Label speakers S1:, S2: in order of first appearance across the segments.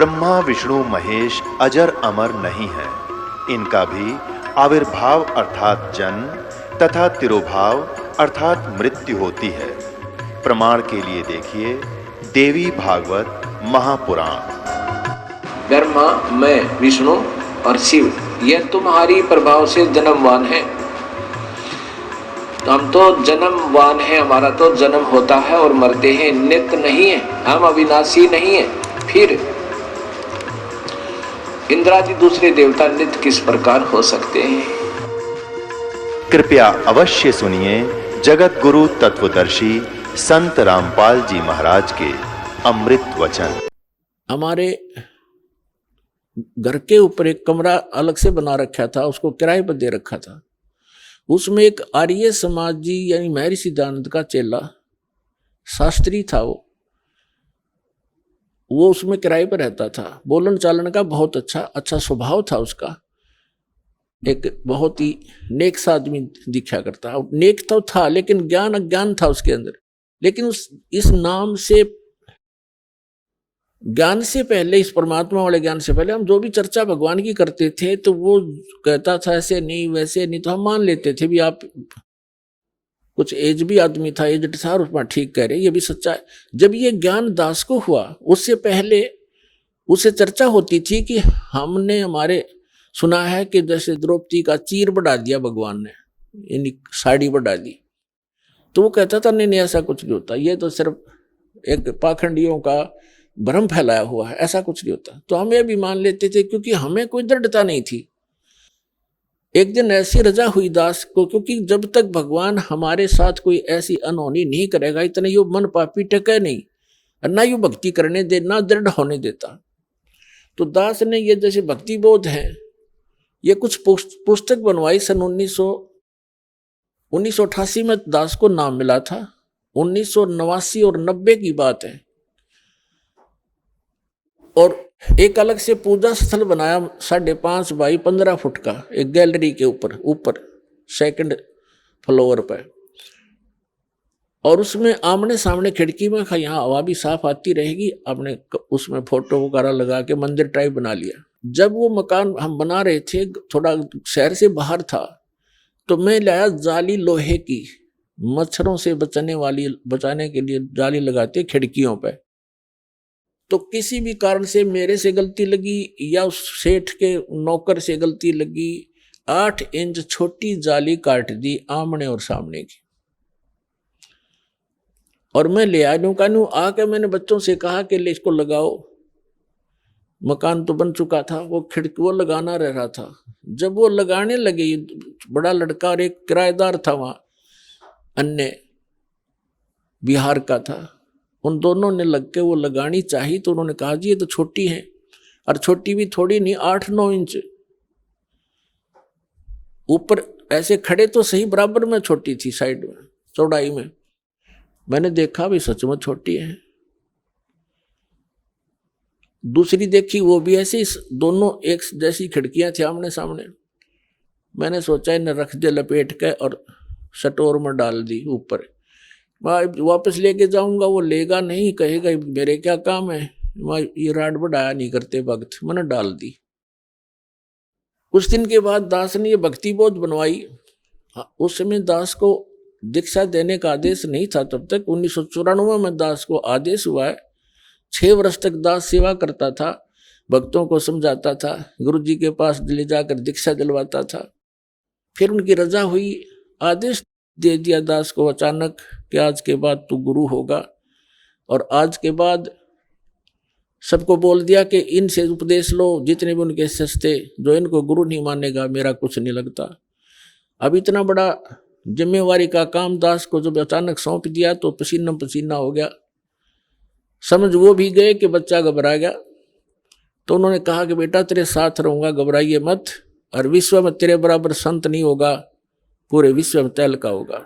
S1: ब्रह्मा विष्णु महेश अजर अमर नहीं है। इनका भी आविर्भाव अर्थात जन्म तथा तिरोभाव अर्थात मृत्यु होती है। प्रमाण के लिए देखिए देवी भागवत महापुराण।
S2: ब्रह्मा, मैं, विष्णु और शिव, यह तुम्हारी प्रभाव से जन्मवान है। हम तो जन्मवान है, हमारा तो जन्म होता है और मरते हैं, नित्य नहीं है, हम अविनाशी नहीं है। फिर इंद्रादि दूसरे देवता नित्य किस प्रकार हो सकते हैं?
S1: कृपया अवश्य सुनिए जगत गुरु तत्वदर्शी संत रामपाल जी महाराज के अमृत वचन।
S3: हमारे घर के ऊपर एक कमरा अलग से बना रखा था, उसको किराए पर दे रखा था। उसमें एक आर्य समाजी यानी महर्षि दयानंद का चेला शास्त्री था। वो उसमें किराए पर रहता था। बोलन चालन का बहुत अच्छा स्वभाव था उसका। एक बहुत ही नेक सा आदमी दिखा करता। नेक तो था लेकिन ज्ञान अज्ञान था उसके अंदर। लेकिन इस नाम से, ज्ञान से पहले, इस परमात्मा वाले ज्ञान से पहले हम जो भी चर्चा भगवान की करते थे तो वो कहता था ऐसे नहीं वैसे नहीं, तो हम मान लेते थे भी आप कुछ एज भी आदमी था, एजड था, उसमें ठीक कह रहे, ये भी सच्चा है। जब ये ज्ञान दास को हुआ उससे पहले उससे चर्चा होती थी कि हमने हमारे सुना है कि जैसे द्रौपदी का चीर बढ़ा दिया भगवान ने, यानी साड़ी बढ़ा दी। तो वो कहता था नहीं ऐसा कुछ नहीं होता, ये तो सिर्फ एक पाखंडियों का भ्रम फैलाया हुआ है, ऐसा कुछ नहीं होता। तो हम ये भी मान लेते थे क्योंकि हमें कोई दृढ़ता नहीं थी। एक दिन ऐसी रजा हुई दास को, क्योंकि जब तक भगवान हमारे साथ कोई ऐसी अनहोनी नहीं करेगा इतने यो मन पापी टके नहीं, और ना यू भक्ति करने दे, ना दृढ़ होने देता। तो दास ने ये जैसे भक्ति बोध है, ये कुछ पुस्तक बनवाई सन 1988 में दास को नाम मिला था। 1989 और 90 की बात है। और एक अलग से पूजा स्थल बनाया 5.5 बाई 15 फुट का, एक गैलरी के ऊपर सेकंड फ्लोर पर। और उसमें आमने सामने खिड़की में यहाँ हवा भी साफ आती रहेगी, आपने उसमें फोटो वगैरह लगा के मंदिर टाइप बना लिया। जब वो मकान हम बना रहे थे, थोड़ा शहर से बाहर था, तो मैं लाया जाली लोहे की, मच्छरों से बचाने के लिए जाली लगाते खिड़कियों पे। तो किसी भी कारण से मेरे से गलती लगी या उस सेठ के नौकर से गलती लगी, 8 इंच छोटी जाली काट दी आमने और सामने की। और मैं ले आया आके मैंने बच्चों से कहा कि ले इसको लगाओ। मकान तो बन चुका था, वो खिड़की वो लगाना रह रहा था। जब वो लगाने लगे, बड़ा लड़का और एक किराएदार था वहां, अन्य बिहार का था, उन दोनों ने लग के वो लगानी चाहिए। तो उन्होंने कहा जी ये तो छोटी है, और छोटी भी थोड़ी नहीं, 8-9 इंच ऊपर ऐसे खड़े तो सही, बराबर में छोटी थी, साइड में चौड़ाई में। मैंने देखा भी सच में छोटी है। दूसरी देखी, वो भी ऐसी, दोनों एक जैसी खिड़कियां थी आमने सामने। मैंने सोचा इन्हें रख दे लपेट के और स्टोर में डाल दी ऊपर। वापस लेके जाऊंगा, वो लेगा नहीं, कहेगा मेरे क्या काम है, ये राड बढ़ाया नहीं करते भक्त, मैंने डाल दी। कुछ दिन के बाद दास ने ये भक्ति बोध बनवाई। उस समय दास को दीक्षा देने का आदेश नहीं था तब तक। 1994 में दास को आदेश हुआ है। 6 वर्ष तक दास सेवा करता था, भक्तों को समझाता था, गुरु जी के पास ले जाकर दीक्षा दिलवाता था। फिर उनकी रजा हुई, आदेश दे दिया दास को अचानक कि आज के बाद तू गुरु होगा। और आज के बाद सबको बोल दिया कि इनसे उपदेश लो, जितने भी उनके शिष्य थे, जो इनको गुरु नहीं मानेगा मेरा कुछ नहीं लगता। अब इतना बड़ा जिम्मेवारी का काम दास को जब अचानक सौंप दिया तो पसीना पसीना हो गया। समझ वो भी गए कि बच्चा घबरा गया। तो उन्होंने कहा कि बेटा तेरे साथ रहूंगा, घबराइए मत, और विश्व में तेरे बराबर संत नहीं होगा, पूरे विश्व में तहलका होगा।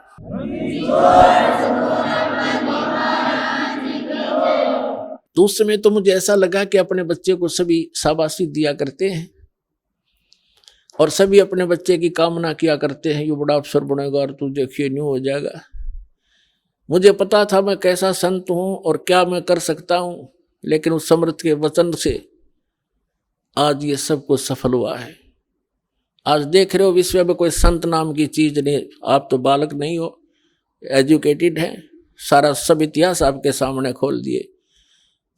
S3: तो उस समय तो मुझे ऐसा लगा कि अपने बच्चे को सभी शाबाशी दिया करते हैं और सभी अपने बच्चे की कामना किया करते हैं, ये बड़ा अफसर बनेगा और तू देखिए न्यू हो जाएगा। मुझे पता था मैं कैसा संत हूँ और क्या मैं कर सकता हूँ, लेकिन उस समर्थ के वचन से आज ये सब कुछ सफल हुआ है। आज देख रहे हो विश्व में कोई संत नाम की चीज नहीं। आप तो बालक नहीं हो, एजुकेटेड है, सारा सब इतिहास आपके सामने खोल दिए।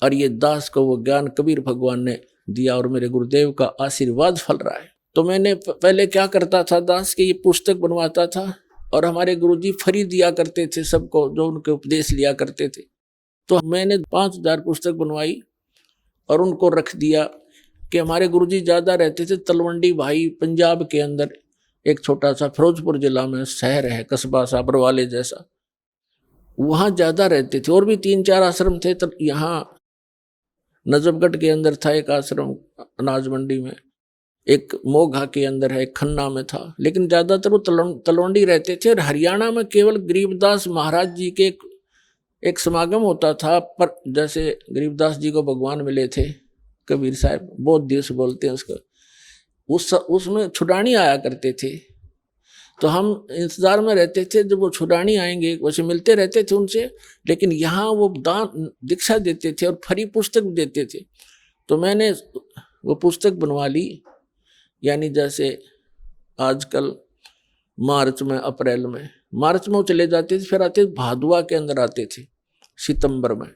S3: और ये दास को वो ज्ञान कबीर भगवान ने दिया और मेरे गुरुदेव का आशीर्वाद फल रहा है। तो मैंने पहले क्या करता था दास की, ये पुस्तक बनवाता था और हमारे गुरुजी फ्री दिया करते थे सबको जो उनके उपदेश लिया करते थे। तो मैंने 5000 पुस्तक बनवाई और उनको रख दिया कि हमारे गुरुजी ज़्यादा रहते थे तलवंडी भाई, पंजाब के अंदर एक छोटा सा फिरोजपुर जिला में शहर है, कस्बा सा बरवाले जैसा, वहाँ ज़्यादा रहते थे। और भी 3-4 आश्रम थे। तो यहाँ नजफगढ़ के अंदर था एक आश्रम, अनाज मंडी में, एक मोघा के अंदर है, एक खन्ना में था, लेकिन ज़्यादातर वो तलवंडी रहते थे। और हरियाणा में केवल गरीबदास महाराज जी के एक समागम होता था। पर जैसे गरीबदास जी को भगवान मिले थे, कबीर साहब बहुत दिवस बोलते हैं उसको, उसमें छुड़ानी आया करते थे। तो हम इंतजार में रहते थे जब वो छुड़ानी आएंगे, वैसे मिलते रहते थे उनसे, लेकिन यहाँ वो दान दीक्षा देते थे और फ्री पुस्तक देते थे। तो मैंने वो पुस्तक बनवा ली। यानी जैसे आजकल मार्च में, अप्रैल में, मार्च में वो चले जाते थे, फिर आते भादुआ के अंदर आते थे सितंबर में,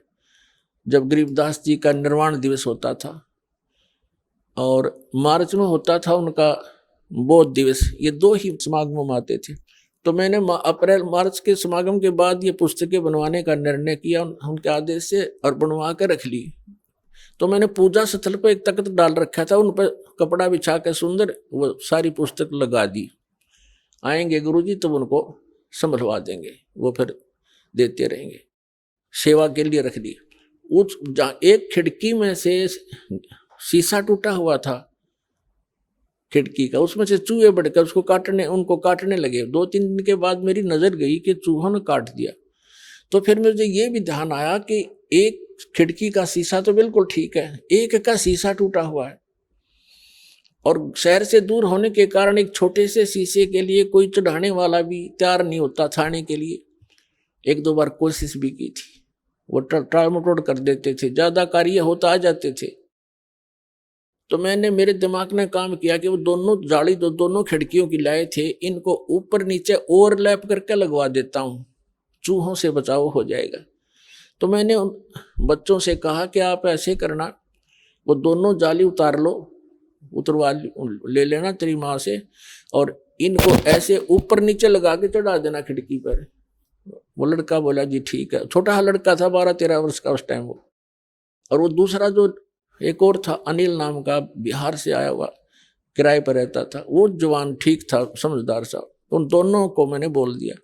S3: जब गरीबदास जी का निर्वाण दिवस होता था, और मार्च में होता था उनका बोध दिवस। ये 2 ही समागम आते थे। तो मैंने अप्रैल मार्च के समागम के बाद ये पुस्तकें बनवाने का निर्णय किया उनके आदेश से और बनवा कर रख ली। तो मैंने पूजा स्थल पर एक तख्त डाल रखा था, उन पर कपड़ा बिछा के सुंदर वो सारी पुस्तक लगा दी। आएंगे गुरुजी तो उनको संभलवा देंगे, वो फिर देते रहेंगे, सेवा के लिए रख दी। उस एक खिड़की में से शीशा टूटा हुआ था खिड़की का, उसमें से चूहे बढ़कर उनको काटने लगे। 2-3 दिन के बाद मेरी नजर गई कि चूहों ने काट दिया। तो फिर मुझे ये भी ध्यान आया कि एक खिड़की का शीशा तो बिल्कुल ठीक है, एक का शीशा टूटा हुआ है, और शहर से दूर होने के कारण एक छोटे से शीशे के लिए कोई चढ़ाने वाला भी तैयार नहीं होता छाने के लिए। 1-2 बार कोशिश भी की थी, वो ट्राई मटोड़ कर देते थे, ज्यादा कार्य होता आ जाते थे। तो मैंने, मेरे दिमाग ने काम किया कि वो दोनों जाली जो दोनों खिड़कियों की लाए थे, इनको ऊपर नीचे ओवरलैप करके लगवा देता हूँ, चूहों से बचाव हो जाएगा। तो मैंने उन बच्चों से कहा कि आप ऐसे करना, वो दोनों जाली उतार लो, उतरवा ले लेना तेरी माँ से, और इनको ऐसे ऊपर नीचे लगा के चढ़ा देना खिड़की पर। वो लड़का बोला जी ठीक है। छोटा लड़का था, 12-13 वर्ष का उस टाइम वो। और वो दूसरा जो एक और था, अनिल नाम का, बिहार से आया हुआ, किराए पर रहता था, वो जवान ठीक था, समझदार सा। उन दोनों को मैंने बोल दिया।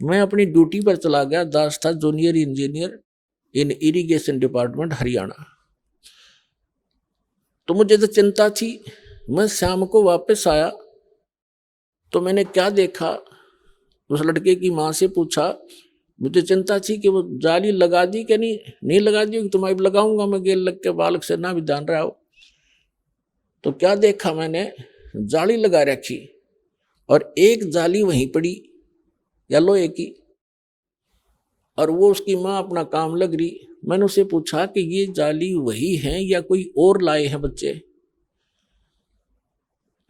S3: मैं अपनी ड्यूटी पर चला गया। दास था जूनियर इंजीनियर इन इरिगेशन डिपार्टमेंट हरियाणा। तो मुझे तो चिंता थी। मैं शाम को वापस आया तो मैंने क्या देखा, उस लड़के की माँ से पूछा, मुझे चिंता थी कि वो जाली लगा दी कि नहीं लगा दी, तुम्हारी लगाऊंगा मैं, गेल लग के बालक से ना भी जान रहा हो। तो क्या देखा मैंने, जाली लगा रखी और एक जाली वहीं पड़ी लोहे की, और वो उसकी माँ अपना काम लग रही। मैंने उसे पूछा कि ये जाली वही है या कोई और लाए हैं बच्चे?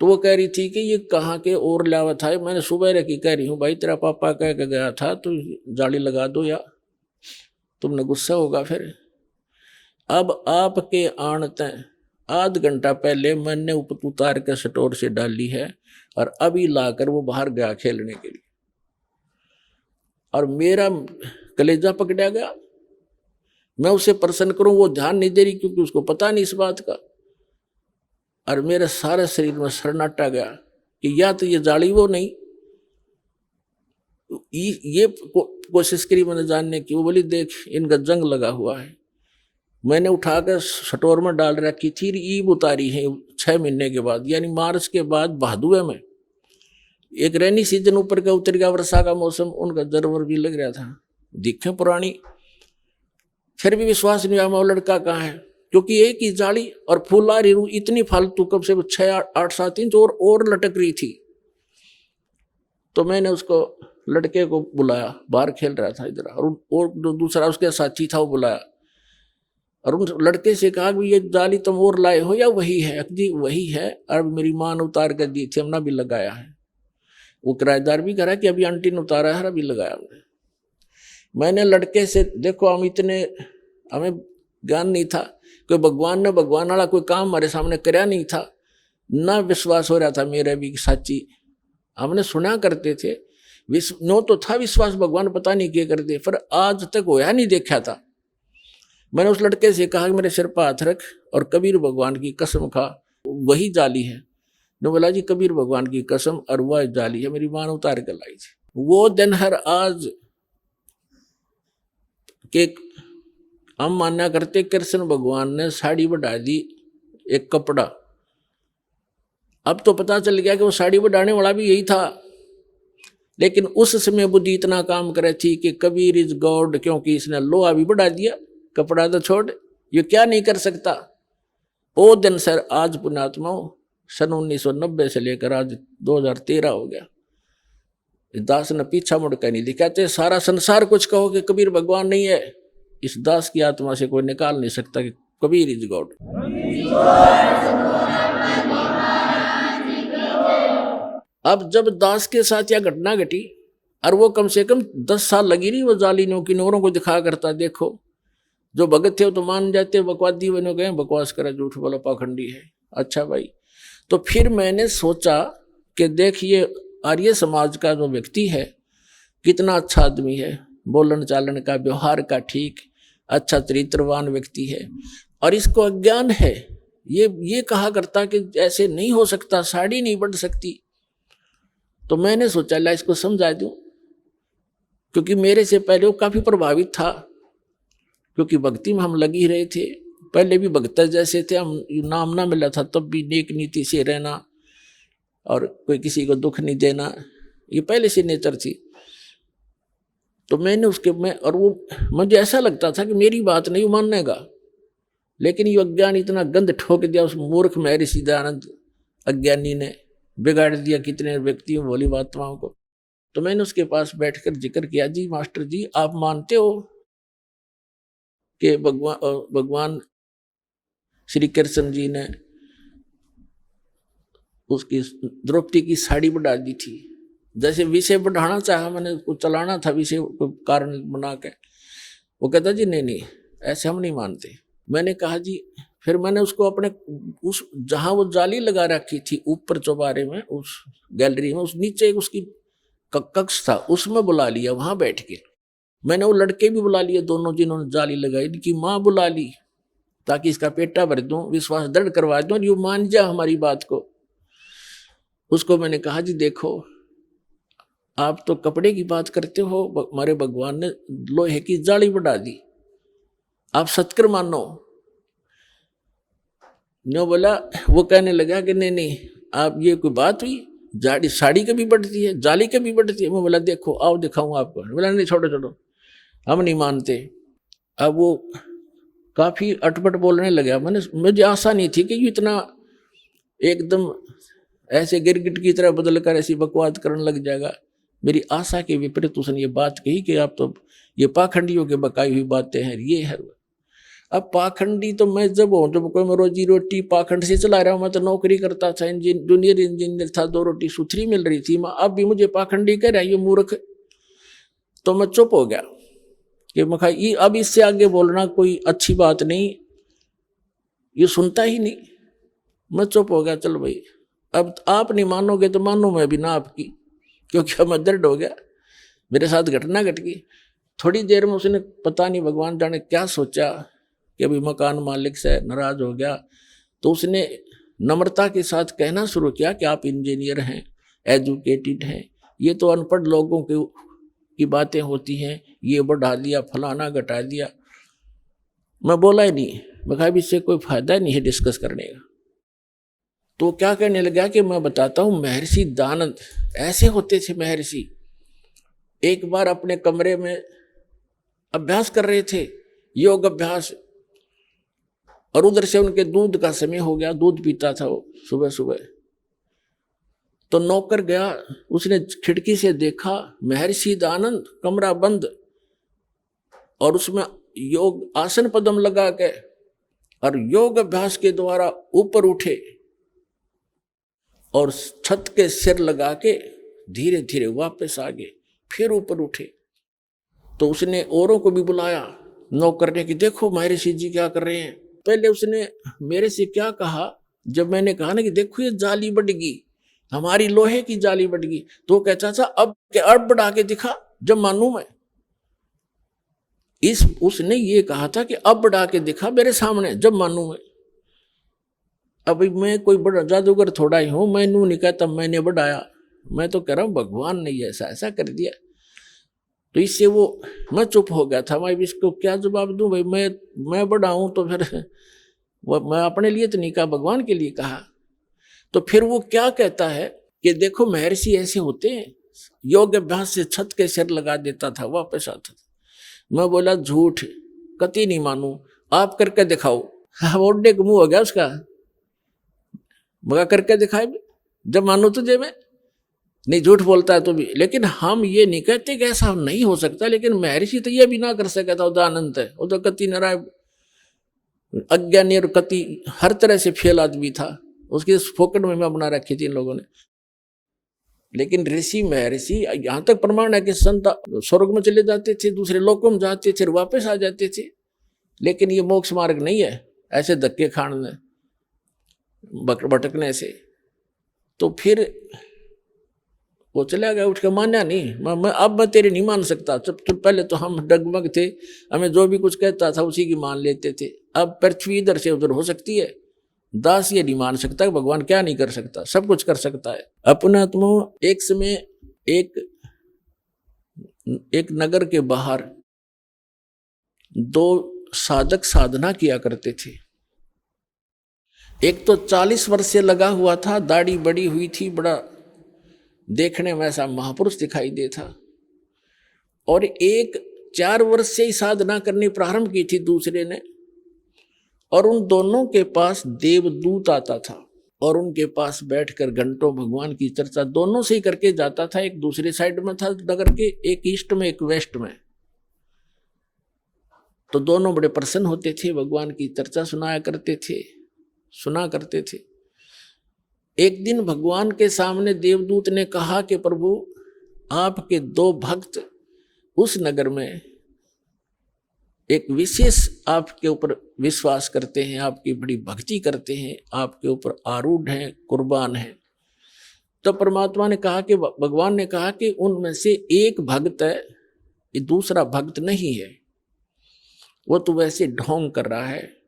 S3: तो वो कह रही थी कि ये कहाँ के और लावा था। मैंने सुबह रखी, कह रही हूँ भाई तेरा पापा कह के गया था तो जाली लगा दो, या तुमने गुस्सा होगा फिर। अब आपके आने तक आध घंटा पहले मैंने उतार के स्टोर से डाली है, और अभी लाकर वो बाहर गया खेलने के लिए, और मेरा कलेजा पकड़ा गया। मैं उसे प्रसन्न करूं, वो ध्यान नहीं दे रही क्योंकि उसको पता नहीं इस बात का। और मेरे सारे शरीर में सन्नाटा गया कि या तो ये जाली वो नहीं, ये कोशिश करी मैंने जानने की। वो बोली देख इनका जंग लगा हुआ है। मैंने उठाकर स्टोर में डाल रखी थी, ईब उतारी है 6 महीने के बाद, यानी मार्च के बाद भादुए में। एक रेनी सीजन ऊपर का उतर गया, वर्षा का मौसम, उनका जरवर भी लग रहा था, दिखे पुरानी। फिर भी विश्वास नहीं आया वो लड़का कहाँ है, क्योंकि एक ही जाली और फूल आ रही, इतनी फालतू, कब से 6-8-7 इंच और लटक रही थी। तो मैंने उसको लड़के को बुलाया, बाहर खेल रहा था इधर, और जो दूसरा उसके साथी था वो बुलाया। और उन लड़के से कहा कि ये जाली तुम और लाए हो या वही है? जी वही है, अब मेरी माँ ने उतार कर दी थी, हमने भी लगाया है। वो किराएदार भी कह रहा है कि अभी आंटी ने उतारा है, अभी लगाया हमने। मैंने लड़के से, देखो हम इतने, हमें ज्ञान नहीं था, कोई भगवान ने भगवान वाला कोई काम हमारे सामने कराया नहीं था, ना विश्वास हो रहा था मेरा भी सच्ची। हमने सुना करते थे, नो तो था विश्वास, भगवान पता नहीं क्या करते, पर आज तक होया नहीं देखा था। मैंने उस लड़के से कहा कि मेरे सिर पर हाथ रख और कबीर भगवान की कसम खा वही जाली है। ने बोला जी कबीर भगवान की कसम और वह जाली है, मेरी मां ने उतार कर लाई थी। वो दिन हर आज के हम मानना करते कृष्ण भगवान ने साड़ी बढ़ा दी एक कपड़ा। अब तो पता चल गया कि वो साड़ी बढ़ाने वाला भी यही था, लेकिन उस समय बुद्धि इतना काम करे थी कि कबीर इज गॉड, क्योंकि इसने लोहा भी बढ़ा दिया, कपड़ा तो छोड़, ये क्या नहीं कर सकता। वो दिन सर आज पुण्यात्मा सन 1990 से लेकर आज 2013 हो गया, दास ने पीछा मुड़कर नहीं दिखाते। सारा संसार कुछ कहो कि कबीर भगवान नहीं है, इस दास की आत्मा से कोई निकाल नहीं सकता कि कबीर इज गॉड। अब जब दास के साथ यह घटना घटी और वो कम से कम 10 साल लगी रही वो जालिनों की नौरों को दिखा करता, देखो जो भगत थे वो तो मान जाते, बकवादी बनो गए, बकवास करा, झूठ बोला, पाखंडी है। अच्छा भाई, तो फिर मैंने सोचा कि देखिए आर्य समाज का जो व्यक्ति है कितना अच्छा आदमी है, बोलन चालन का, व्यवहार का ठीक, अच्छा चरित्रवान व्यक्ति है, और इसको अज्ञान है। ये कहा करता कि ऐसे नहीं हो सकता, साड़ी नहीं बढ़ सकती। तो मैंने सोचा ला इसको समझा दूं, क्योंकि मेरे से पहले वो काफी प्रभावित था, क्योंकि भक्ति में हम लगी रहे थे, पहले भी भक्त जैसे थे हम, नाम ना मिला था तब भी नेक नीति से रहना और कोई किसी को दुख नहीं देना, ये पहले से नेचर थी। तो मैंने उसके में, और वो मुझे ऐसा लगता था कि मेरी बात नहीं मानने का, लेकिन ये अज्ञान इतना गंध ठोक दिया उस मूर्ख महर्षि दयानंद अज्ञानी ने, बिगाड़ दिया कितने व्यक्तियों भोली आत्माओं को। तो मैंने उसके पास बैठकर जिक्र किया, जी मास्टर जी आप मानते हो कि भगवान श्री कृष्ण जी ने उसकी द्रौपदी की साड़ी बढ़ा दी थी? जैसे विषय बढ़ाना चाहा, मैंने उसको चलाना था विषय को कारण बना के। वो कहता जी नहीं ऐसे हम नहीं मानते। मैंने कहा जी, फिर मैंने उसको अपने उस जहां वो जाली लगा रखी थी ऊपर चौबारे में, उस गैलरी में, उस नीचे एक उसकी कक्ष था, उसमें बुला लिया, वहां बैठ के। मैंने वो लड़के भी बुला लिए दोनों जिन्होंने जाली लगाई, कि माँ बुला ली ताकि इसका पेटा भर दूं, विश्वास दृढ़ करवा दूं और यू मान जा हमारी बात को। उसको मैंने कहा जी देखो आप तो कपड़े की बात करते हो, हमारे भगवान ने लोहे की जाली बढ़ा दी, आप सत्कर मानो। नो बोला, वो कहने लगा कि नहीं आप ये कोई बात हुई, जाड़ी साड़ी कभी बढ़ती है, जाली कभी बढ़ती है? मैं बोला देखो आओ दिखाऊं आपको। बोला नहीं छोड़ो हम नहीं मानते। अब वो काफी अटपट बोलने लगा। मुझे आशा नहीं थी कि ये इतना एकदम ऐसे गिरगिट की तरह बदल कर ऐसी बकवास करने लग जाएगा। मेरी आशा के विपरीत उसने ये बात कही कि आप तो ये पाखंडियों के बकाई हुई बातें हैं, ये है। अब पाखंडी तो मैं जब हूँ, जब कोई मैं रोजी रोटी पाखंड से चला रहा हूँ। मैं तो नौकरी करता था, जूनियर इंजीनियर था, 2 रोटी सुथरी मिल रही थी। अब भी मुझे पाखंडी कह रहा है ये मूर्ख। तो मैं चुप हो गया कि मैं अब इससे आगे बोलना कोई अच्छी बात नहीं, ये सुनता ही नहीं। मैं चुप हो गया, चलो भाई अब आप नहीं मानोगे तो मानो मैं भी ना आपकी, क्योंकि अब मैं दर्द हो गया, मेरे साथ घटना घट गई। थोड़ी देर में उसने पता नहीं भगवान जाने क्या सोचा कि अभी मकान मालिक से नाराज हो गया। तो उसने नम्रता के साथ कहना शुरू किया कि आप इंजीनियर हैं, एजुकेटेड हैं, ये तो अनपढ़ लोगों की बातें होती हैं, ये बढ़ा दिया, फलाना घटा दिया। मैं बोला ही नहीं, मैं कहा इससे कोई फायदा नहीं है डिस्कस करने का। तो क्या कहने लगा कि मैं बताता हूँ, महर्षि दयानंद ऐसे होते थे। महर्षि एक बार अपने कमरे में अभ्यास कर रहे थे, योग अभ्यास, और उधर से उनके दूध का समय हो गया, दूध पीता था वो सुबह सुबह। तो नौकर गया, उसने खिड़की से देखा महर्षि दयानंद कमरा बंद और उसमें योग आसन पद्म लगा के और योग अभ्यास के द्वारा ऊपर उठे और छत के सिर लगा के धीरे धीरे वापस आ गए, फिर ऊपर उठे। तो उसने औरों को भी बुलाया नौकर ने कि देखो महर्षि जी क्या कर रहे हैं। पहले उसने मेरे से क्या कहा, जब मैंने कहा ना कि देखो ये जाली बढ़ गई, हमारी लोहे की जाली बढ़ गई, तो वो कहता था अब बढ़ा के दिखा जब मानू मैं। उसने ये कहा था कि अब बढ़ा के दिखा मेरे सामने जब मानू मैं। अभी मैं कोई बड़ा जादूगर थोड़ा ही हूं, मैं नू नहीं कहता मैंने बढ़ाया, मैं तो कह रहा हूं भगवान ने ऐसा ऐसा कर दिया। तो इससे वो मैं चुप हो गया था, मैं इसको क्या जवाब दूं भाई, मैं बड़ा हूं तो फिर वो मैं अपने लिए तो नहीं कहा, भगवान के लिए कहा। तो फिर वो क्या कहता है कि देखो महर्षि ऐसे होते हैं, योग अभ्यास से छत के सिर लगा देता था वापस आता था। मैं बोला झूठ, कति नहीं मानू, आप करके दिखाओ। ओढ़ने का मुंह हो गया उसका, मगा करके दिखाए जब मानो तुझे मैं नहीं, झूठ बोलता है तो भी। लेकिन हम ये नहीं कहते कि ऐसा नहीं हो सकता, लेकिन महर्षि तो ये भी ना कर सका था, उदानंत है वो तो कति नारायण अज्ञानी और कति हर तरह से फेल आदमी था, उसकी फोकट में बना रखी थी इन लोगों ने। लेकिन ऋषि महर्षि यहां तक प्रमाण है कि संत स्वर्ग में चले जाते थे, दूसरे लोकों में जाते थे, वापस आ जाते थे। लेकिन ये मोक्ष मार्ग नहीं है ऐसे धक्के खाने भटकने से। तो फिर वो चला गया, उठ के माना नहीं, मैं तेरे नहीं मान सकता। तो पहले तो हम डगमग थे, हमें जो भी कुछ कहता था उसी की मान लेते थे। अब पृथ्वी इधर से उधर हो सकती है, दास ये नहीं मान सकता कि भगवान क्या नहीं कर सकता, सब कुछ कर सकता है। अपना तुम एक समय एक नगर के बाहर दो साधक साधना किया करते थे। एक तो 40 वर्ष से लगा हुआ था, दाढ़ी बड़ी हुई थी, बड़ा देखने में ऐसा महापुरुष दिखाई दे था। और एक 4 वर्ष से ही साधना करनी प्रारंभ की थी दूसरे ने। और उन दोनों के पास देवदूत आता था और उनके पास बैठकर घंटों भगवान की चर्चा दोनों से ही करके जाता था। एक दूसरे साइड में था नगर के, एक ईस्ट में एक वेस्ट में। तो दोनों बड़े प्रसन्न होते थे, भगवान की चर्चा सुना करते थे। एक दिन भगवान के सामने देवदूत ने कहा कि प्रभु आपके 2 भक्त उस नगर में एक विशेष आपके ऊपर विश्वास करते हैं, आपकी बड़ी भक्ति करते हैं, आपके ऊपर आरूढ़ हैं, कुर्बान हैं। तो परमात्मा ने कहा कि भगवान ने कहा कि उनमें से एक भक्त है, ये दूसरा भक्त नहीं है, वो तो वैसे ढोंग कर रहा है।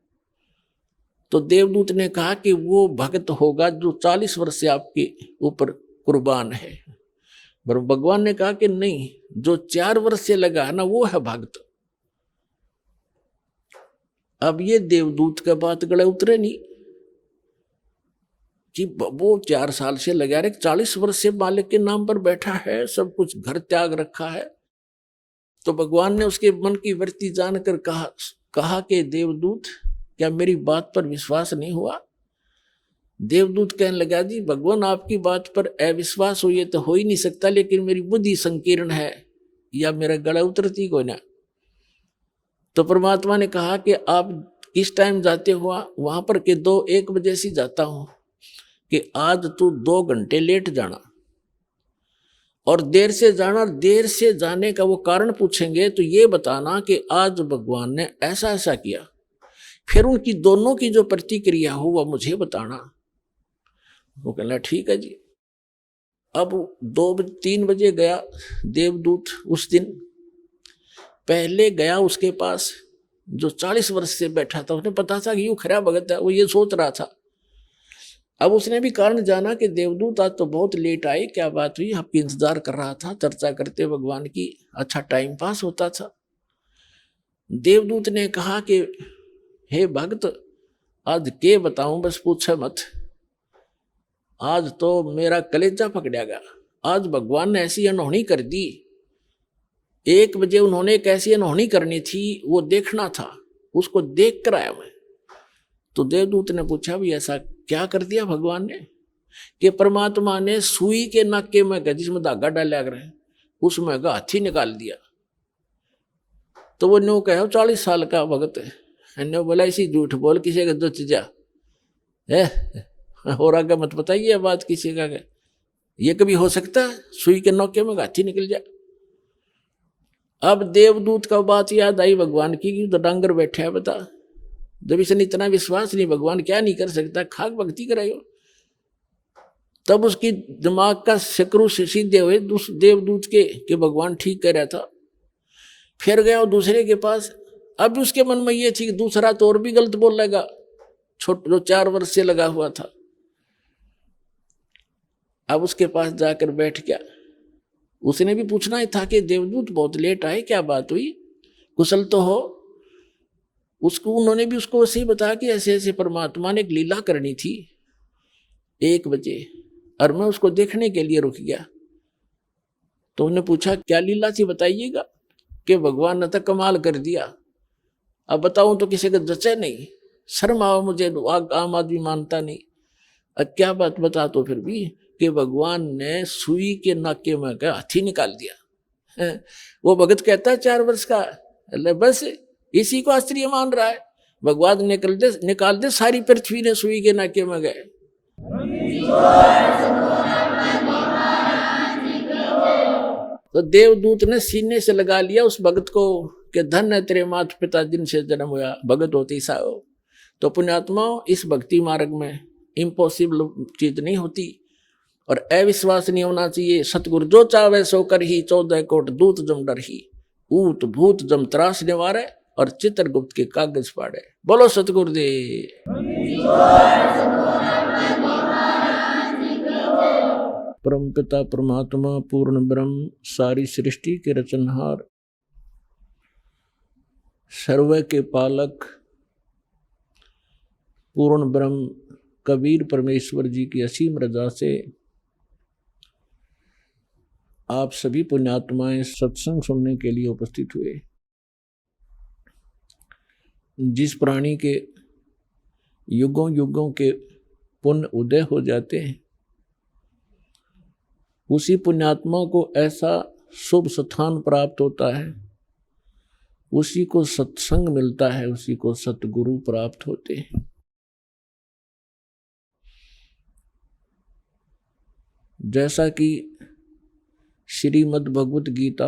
S3: तो देवदूत ने कहा कि वो भक्त होगा जो 40 वर्ष से आपके ऊपर कुर्बान है। पर भगवान ने कहा कि नहीं, जो 4 वर्ष से लगा है ना वो है भक्त। अब ये देवदूत का बात गले उतरे नहीं कि वो 4 साल से लगा रहे, 40 वर्ष से मालिक के नाम पर बैठा है, सब कुछ घर त्याग रखा है। तो भगवान ने उसके मन की वृत्ति जानकर कहा कि देवदूत क्या मेरी बात पर विश्वास नहीं हुआ? देवदूत कहने लगा जी भगवान आपकी बात पर अविश्वास हुई तो हो ही नहीं सकता, लेकिन मेरी बुद्धि संकीर्ण है या मेरा गला उतरती कोई ना। तो परमात्मा ने कहा कि आप किस टाइम जाते हो वहां पर कि 1 बजे से जाता हूं, कि आज तू 2 घंटे लेट जाना और देर से जाना। देर से जाने का वो कारण पूछेंगे तो ये बताना कि आज भगवान ने ऐसा ऐसा किया। फिर उनकी दोनों की जो प्रतिक्रिया हो वह मुझे बताना। वो कहना ठीक है जी। अब 2-3 बजे गया देवदूत। उस दिन पहले गया उसके पास जो 40 वर्ष से बैठा था, उसने पता था कि यूं खरा भगत है, वो ये सोच रहा था। अब उसने भी कारण जाना कि देवदूत आज तो बहुत लेट आए, क्या बात हुई? आपकी इंतजार कर रहा था, चर्चा करते भगवान की, अच्छा टाइम पास होता था। देवदूत ने कहा कि हे भक्त आज के बताऊं, बस पूछे मत, आज तो मेरा कलेजा पकड़ा गया। आज भगवान ने ऐसी अनहोनी कर दी। 1 बजे उन्होंने एक ऐसी अनहोनी करनी थी, वो देखना था, उसको देख कर आया मैं। तो देवदूत ने पूछा भी ऐसा क्या कर दिया भगवान ने? कि परमात्मा ने सुई के नाके में जिसमें धागा डाला रहे उसमें हाथी निकाल दिया। तो वो न्यू कहे 40 साल का भगत है, मैंने बोला इसी झूठ बोल किसी का दुच जा है और आगे मत बताइए बात किसी का। ये कभी हो सकता है सुई के नौके में गाठी निकल जाए। अब देवदूत का बात याद आई भगवान की कि तो डांगर बैठे है बता, जब इसने इतना विश्वास नहीं भगवान क्या नहीं कर सकता, खाक भक्ति करायो। तब उसकी दिमाग का शकरू सीधे हुए देवदूत के कि भगवान ठीक कह रहा था। फिर गया वो दूसरे के पास। अब उसके मन में ये थी कि दूसरा तो और भी गलत बोल लेगा, छोट जो 4 वर्ष से लगा हुआ था। अब उसके पास जाकर बैठ गया। उसने भी पूछना ही था कि देवदूत बहुत लेट आए, क्या बात हुई, कुशल तो हो। उसको उन्होंने भी उसको वैसे ही बताया कि ऐसे ऐसे परमात्मा ने एक लीला करनी थी 1 बजे, और मैं उसको देखने के लिए रुक गया। तो उन्होंने पूछा क्या लीला थी बताइएगा, कि भगवान ने तो कमाल कर दिया। अब बताऊं तो किसी का जचे नहीं, शर्म आओ मुझे, आम आदमी मानता नहीं। अब क्या बात बता तो फिर भी कि भगवान ने सुई के नाके में का हाथी निकाल दिया। वो भगत कहता है 4 वर्ष का, अल्लाह बस इसी को आश्चर्य मान रहा है। भगवान निकाल दे सारी पृथ्वी ने सुई के नाके में गए। तो देवदूत ने सीने से लगा लिया उस भगत को कि धन है तेरे माता पिता जिनसे जन्म हुआ, भगत होती सा हो। तो पुण्यात्माओं, इस भक्ति मार्ग में इम्पॉसिबल चीज नहीं होती और अविश्वास नहीं होना चाहिए। सतगुरु जो चावे सो कर ही, 14 कोट दूत जम डर ही, ऊत भूत जम त्रास निवारे और चित्रगुप्त के कागज पाड़े। बोलो सतगुरुदेव। परम पिता परमात्मा पूर्ण ब्रह्म, सारी सृष्टि के रचनहार, सर्व के पालक पूर्ण ब्रह्म कबीर परमेश्वर जी की असीम रजा से आप सभी पुण्यात्माएं सत्संग सुनने के लिए उपस्थित हुए। जिस प्राणी के युगों युगों के पुण्य उदय हो जाते हैं, उसी पुण्यात्मा को ऐसा शुभ स्थान प्राप्त होता है, उसी को सत्संग मिलता है, उसी को सतगुरु प्राप्त होते हैं। जैसा कि श्रीमद् भगवत गीता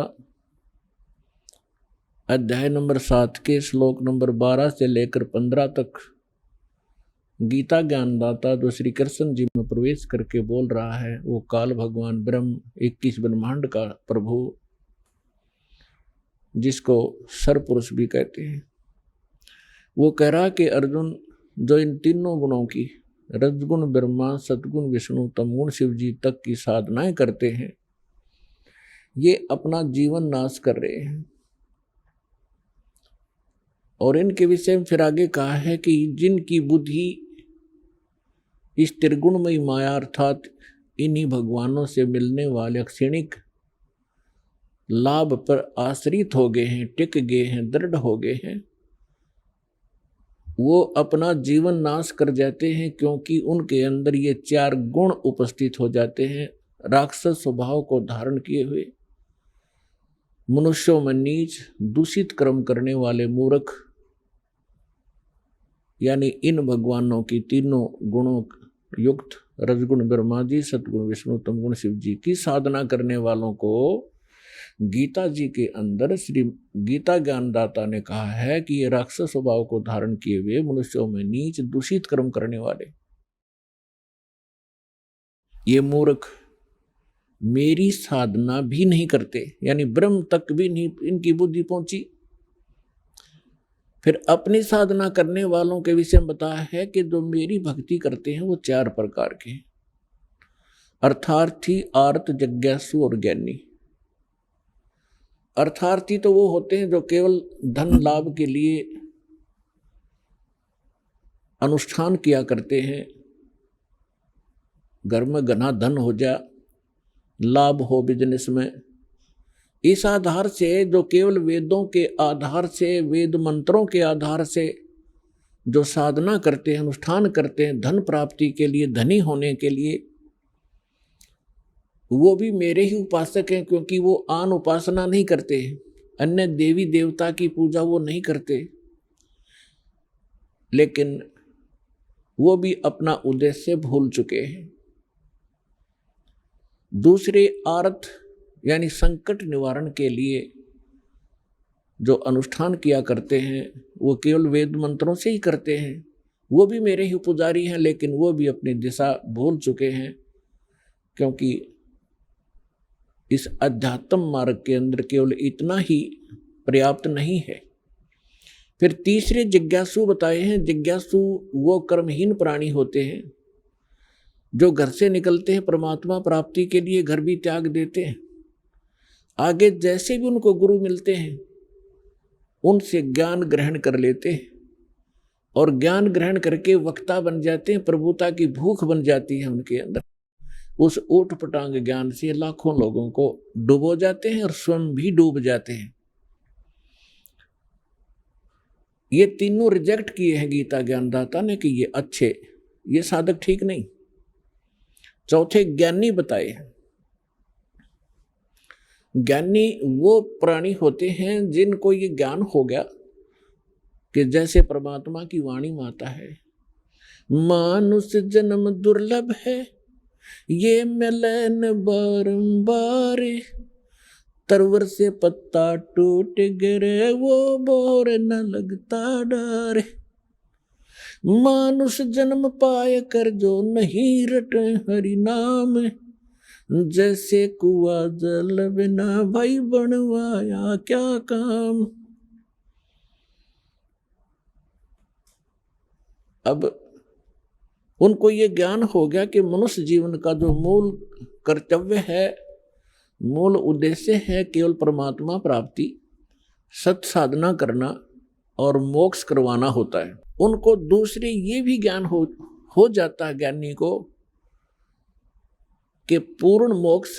S3: अध्याय नंबर 7 के श्लोक नंबर 12 से लेकर 15 तक गीता ज्ञानदाता जो श्री कृष्ण जी में प्रवेश करके बोल रहा है, वो काल भगवान ब्रह्म 21 ब्रह्मांड का प्रभु, जिसको सरपुरुष भी कहते हैं, वो कह रहा कि अर्जुन, जो इन तीनों गुणों की रजगुण ब्रह्मा, सतगुण विष्णु, तमगुण शिव जी तक की साधनाएं करते हैं, ये अपना जीवन नाश कर रहे हैं। और इनके विषय में फिर आगे कहा है कि जिनकी बुद्धि इस त्रिगुणमयी माया अर्थात इन्हीं भगवानों से मिलने वाले क्षणिक लाभ पर आश्रित हो गए हैं, टिक गए हैं, दृढ़ हो गए हैं, वो अपना जीवन नाश कर जाते हैं, क्योंकि उनके अंदर ये 4 गुण उपस्थित हो जाते हैं। राक्षस स्वभाव को धारण किए हुए, मनुष्यों में नीच, दूषित कर्म करने वाले मूर्ख, यानी इन भगवानों की तीनों गुणों युक्त रजगुण ब्रह्मा जी, सतगुण विष्णु, तमगुण शिव जी की साधना करने वालों को गीता जी के अंदर श्री गीता ज्ञानदाता ने कहा है कि ये राक्षस स्वभाव को धारण किए हुए, मनुष्यों में नीच दूषित कर्म करने वाले, ये मूर्ख मेरी साधना भी नहीं करते, यानी ब्रह्म तक भी नहीं इनकी बुद्धि पहुंची। फिर अपनी साधना करने वालों के विषय में बताया है कि जो मेरी भक्ति करते हैं वो 4 प्रकार के, अर्थार्थी, आर्त, जिज्ञासु और ज्ञानी। अर्थार्थी तो वो होते हैं जो केवल धन लाभ के लिए अनुष्ठान किया करते हैं, घर में घना धन हो जा, लाभ हो बिजनेस में, इस आधार से जो केवल वेदों के आधार से, वेद मंत्रों के आधार से जो साधना करते हैं, अनुष्ठान करते हैं धन प्राप्ति के लिए, धनी होने के लिए, वो भी मेरे ही उपासक हैं, क्योंकि वो आन उपासना नहीं करते, अन्य देवी देवता की पूजा वो नहीं करते। लेकिन वो भी अपना उद्देश्य भूल चुके हैं। दूसरे आरत यानी संकट निवारण के लिए जो अनुष्ठान किया करते हैं वो केवल वेद मंत्रों से ही करते हैं। वो भी मेरे ही पुजारी हैं, लेकिन वो भी अपनी दिशा भूल चुके हैं, क्योंकि इस अध्यात्म मार्ग के अंदर केवल इतना ही पर्याप्त नहीं है। फिर तीसरे जिज्ञासु बताए हैं। जिज्ञासु वो कर्महीन प्राणी होते हैं जो घर से निकलते हैं परमात्मा प्राप्ति के लिए, घर भी त्याग देते हैं। आगे जैसे भी उनको गुरु मिलते हैं उनसे ज्ञान ग्रहण कर लेते हैं और ज्ञान ग्रहण करके वक्ता बन जाते हैं। प्रभुता की भूख बन जाती है उनके अंदर। उस ऊट पटांग ज्ञान से लाखों लोगों को डुबो जाते हैं और स्वयं भी डूब जाते हैं। ये तीनों रिजेक्ट किए हैं गीता ज्ञानदाता ने कि ये अच्छे, ये साधक ठीक नहीं। चौथे ज्ञानी बताए हैं। ज्ञानी वो प्राणी होते हैं जिनको ये ज्ञान हो गया कि जैसे परमात्मा की वाणी माता है, मानुष जन्म दुर्लभ है, ये मिलन बारंबार, तरवर से पत्ता टूट गिरे वो बोर न लगता डर। मानुष जन्म पाए कर जो नहीं रटे हरि नाम, जैसे कुआ जल बिना भाई बनवाया क्या काम। अब उनको ये ज्ञान हो गया कि मनुष्य जीवन का जो मूल कर्तव्य है, मूल उद्देश्य है केवल परमात्मा प्राप्ति, सत साधना करना और मोक्ष करवाना होता है। उनको दूसरे ये भी ज्ञान हो जाता है ज्ञानी को कि पूर्ण मोक्ष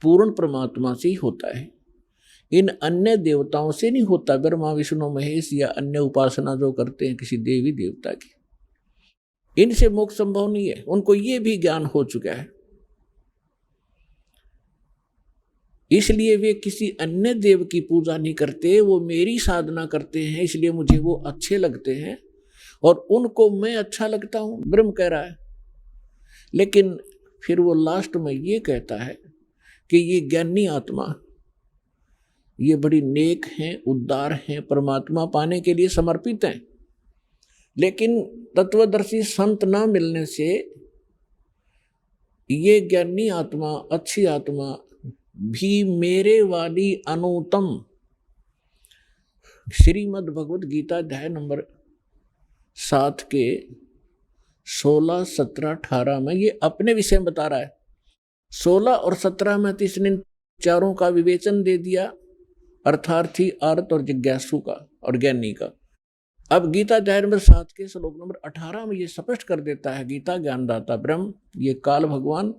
S3: पूर्ण परमात्मा से ही होता है, इन अन्य देवताओं से नहीं होता। ब्रह्मा विष्णु महेश या अन्य उपासना जो करते हैं किसी देवी देवता की, इनसे मोक्ष संभव नहीं है। उनको ये भी ज्ञान हो चुका है, इसलिए वे किसी अन्य देव की पूजा नहीं करते, वो मेरी साधना करते हैं, इसलिए मुझे वो अच्छे लगते हैं और उनको मैं अच्छा लगता हूं, ब्रह्म कह रहा है। लेकिन फिर वो लास्ट में ये कहता है कि ये ज्ञानी आत्मा ये बड़ी नेक हैं, उद्धार हैं, परमात्मा पाने के लिए समर्पित हैं, लेकिन तत्वदर्शी संत ना मिलने से ये ज्ञानी आत्मा, अच्छी आत्मा भी मेरे वाली अनुत्तम, श्रीमद् भगवद गीता अध्याय नंबर 7 के 16, 17, 18 में ये अपने विषय में बता रहा है। 16 और 17 में इसने चारों का विवेचन दे दिया, अर्थार्थी, आर्त और जिज्ञासु का और ज्ञानी का। अब गीता अध्याय नंबर 7 के श्लोक नंबर 18 में ये स्पष्ट कर देता है गीता ज्ञानदाता ब्रह्म, ये काल भगवान,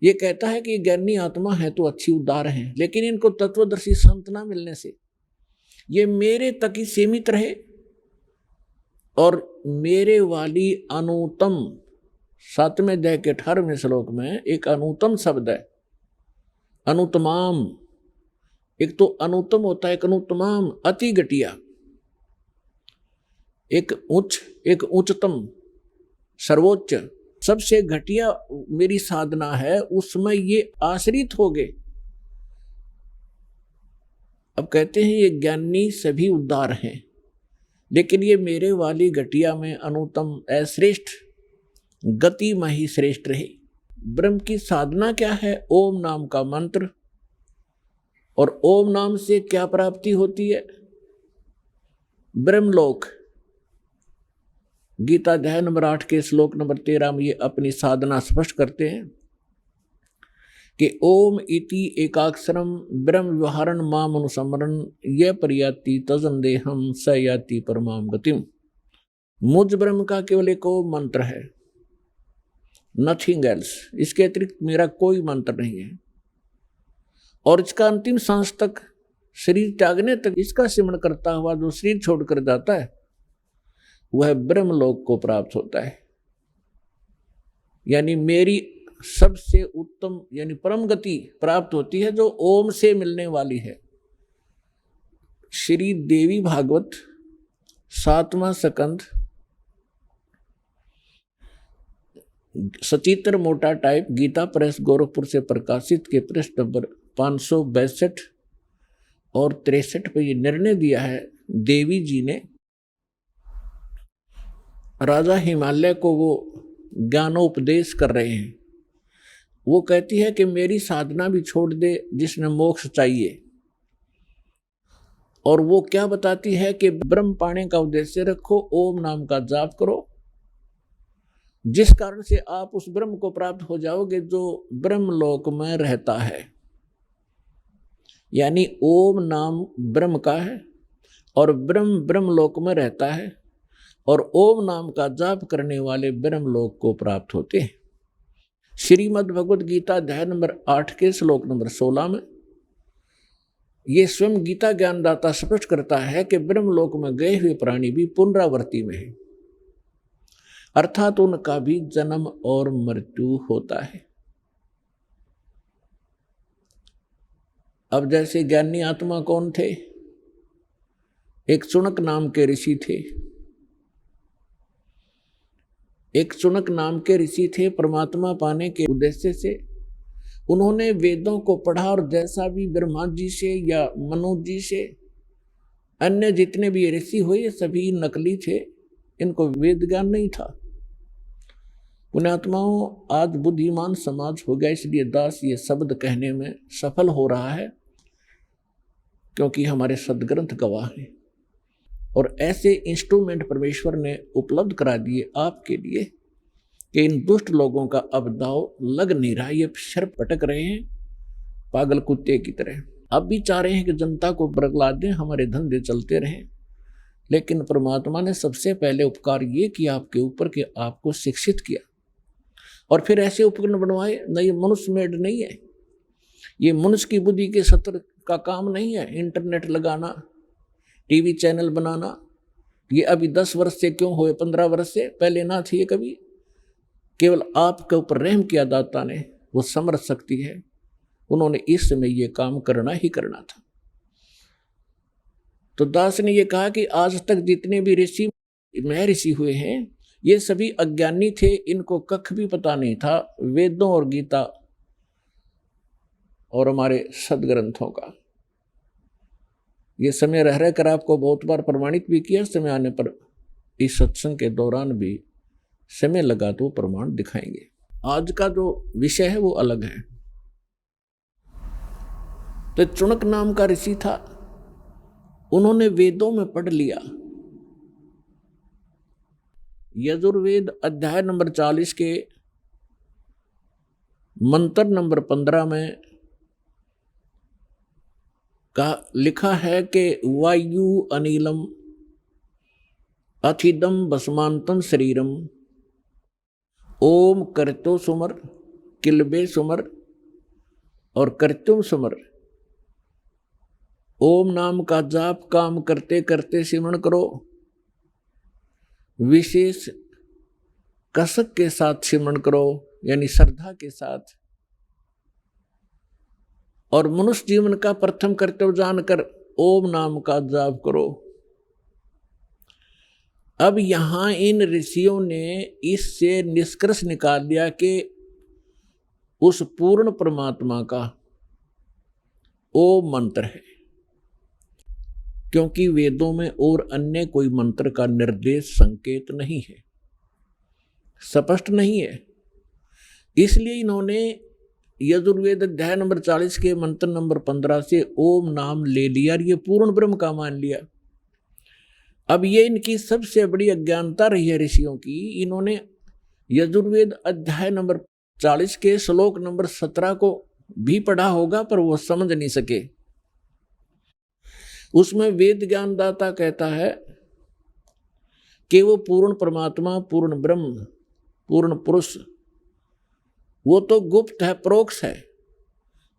S3: ये कहता है कि ये ज्ञानी आत्मा है तो अच्छी उदार हैं, लेकिन इनको तत्वदर्शी संत ना मिलने से ये मेरे तक ही सीमित रहे और मेरे वाली अनुत्तम, 7वें अध्याय के 18वें श्लोक में एक अनुत्तम शब्द है, अनुत्तमाम। एक तो अनुत्तम होता है, एक अनुत्तमाम, अति घटिया, एक उच्च, एक उच्चतम, सर्वोच्च, सबसे घटिया मेरी साधना है, उसमें ये आश्रित हो गए। अब कहते हैं ये ज्ञानी सभी उद्धार हैं, लेकिन ये मेरे वाली घटिया में अनुत्तम, अश्रेष्ठ गति में ही श्रेष्ठ रहे। ब्रह्म की साधना क्या है? ओम नाम का मंत्र, और ओम नाम से क्या प्राप्ति होती है? ब्रह्मलोक। गीता अध्याय नंबर 8 के श्लोक नंबर 13 में ये अपनी साधना स्पष्ट करते हैं कि ओम इति एकाक्षरम ब्रह्म व्यवहारण माम अनुसमरण ये परियाति तजंदेहम स याति परमाम गतिम। मुझ ब्रह्म का केवल एक ओम मंत्र है, नथिंग एल्स। इसके अतिरिक्त मेरा कोई मंत्र नहीं है, और इसका अंतिम सांस तक, शरीर त्यागने तक इसका सिमरण करता हुआ जो शरीर छोड़कर जाता है वह ब्रह्मलोक को प्राप्त होता है। यानी मेरी सबसे उत्तम यानी परम गति प्राप्त होती है जो ओम से मिलने वाली है। श्री देवी भागवत 7वां स्कंद, सचित्र मोटा टाइप, गीता प्रेस गोरखपुर से प्रकाशित के पृष्ठ नंबर 562 और 63 पे ये निर्णय दिया है देवी जी ने। राजा हिमालय को वो ज्ञानोपदेश कर रहे हैं। वो कहती है कि मेरी साधना भी छोड़ दे जिसने मोक्ष चाहिए। और वो क्या बताती है कि ब्रह्म पाने का उद्देश्य रखो, ओम नाम का जाप करो, जिस कारण से आप उस ब्रह्म को प्राप्त हो जाओगे जो ब्रह्म लोक में रहता है। यानी ओम नाम ब्रह्म का है और ब्रह्म ब्रह्म लोक में रहता है, और ओम नाम का जाप करने वाले ब्रह्म लोक को प्राप्त होते हैं। श्रीमद् भगवद गीता अध्याय नंबर 8 के श्लोक नंबर 16 में ये स्वयं गीता ज्ञानदाता स्पष्ट करता है कि ब्रह्मलोक में गए हुए प्राणी भी पुनरावृत्ति में है, अर्थात उनका भी जन्म और मृत्यु होता है। अब जैसे ज्ञानी आत्मा कौन थे? एक चुनक नाम के ऋषि थे। एक चुनक नाम के ऋषि थे। परमात्मा पाने के उद्देश्य से उन्होंने वेदों को पढ़ा, और जैसा भी ब्रह्मा जी से या मनु जी से अन्य जितने भी ऋषि हुए सभी नकली थे, इनको वेद ज्ञान नहीं था। पुण्यात्माओं, आज बुद्धिमान समाज हो गया, इसलिए दास ये शब्द कहने में सफल हो रहा है, क्योंकि हमारे सदग्रंथ गवाह हैं। और ऐसे इंस्ट्रूमेंट परमेश्वर ने उपलब्ध करा दिए आपके लिए कि इन दुष्ट लोगों का अब दाव लग नहीं रहा। ये शर पटक रहे हैं पागल कुत्ते की तरह। अब भी चाह रहे हैं कि जनता को बरगला दें, हमारे धंधे चलते रहें। लेकिन परमात्मा ने सबसे पहले उपकार ये किया आपके ऊपर कि आपको शिक्षित किया, और फिर ऐसे उपकरण बनवाए। न ये मनुष्य मेड नहीं है, ये मनुष्य की बुद्धि के सत्र का काम नहीं है। इंटरनेट लगाना, टीवी चैनल बनाना, ये अभी 10 वर्ष से क्यों हुए, 15 वर्ष से पहले ना थी ये कभी। केवल आपके ऊपर रहम किया दाता ने, वो समर्थ शक्ति है, उन्होंने इस समय ये काम करना ही करना था। तो दास ने ये कहा कि आज तक जितने भी ऋषि महर्षि हुए हैं ये सभी अज्ञानी थे, इनको कख भी पता नहीं था वेदों और गीता और हमारे सदग्रंथों का। ये समय रह रहकर आपको बहुत बार प्रमाणित भी किया, समय आने पर इस सत्संग के दौरान भी समय लगा तो प्रमाण दिखाएंगे। आज का जो विषय है वो अलग है। तो चुनक नाम का ऋषि था, उन्होंने वेदों में पढ़ लिया। यजुर्वेद अध्याय नंबर 40 के मंत्र नंबर 15 में का लिखा है कि वायु अनिलम अथिदम भस्मांतम शरीरम ओम करतो सुमर किलबे सुमर और करतुम सुमर। ओम नाम का जाप काम करते करते सिमरण करो, विशेष कसक के साथ सिमरण करो, यानी श्रद्धा के साथ। और मनुष्य जीवन का प्रथम कर्तव्य जानकर ओम नाम का जाप करो। अब यहां इन ऋषियों ने इससे निष्कर्ष निकाल दिया कि उस पूर्ण परमात्मा का ओम मंत्र है, क्योंकि वेदों में और अन्य कोई मंत्र का निर्देश संकेत नहीं है, स्पष्ट नहीं है। इसलिए इन्होंने यजुर्वेद अध्याय नंबर 40 के मंत्र नंबर 15 से ओम नाम ले लिया और ये पूर्ण ब्रह्म का मान लिया। अब ये इनकी सबसे बड़ी अज्ञानता रही है ऋषियों की। इन्होंने यजुर्वेद अध्याय नंबर 40 के श्लोक नंबर 17 को भी पढ़ा होगा, पर वो समझ नहीं सके। उसमें वेद ज्ञानदाता कहता है कि वो पूर्ण परमात्मा, पूर्ण ब्रह्म, पूर्ण पुरुष, वो तो गुप्त है, परोक्ष है,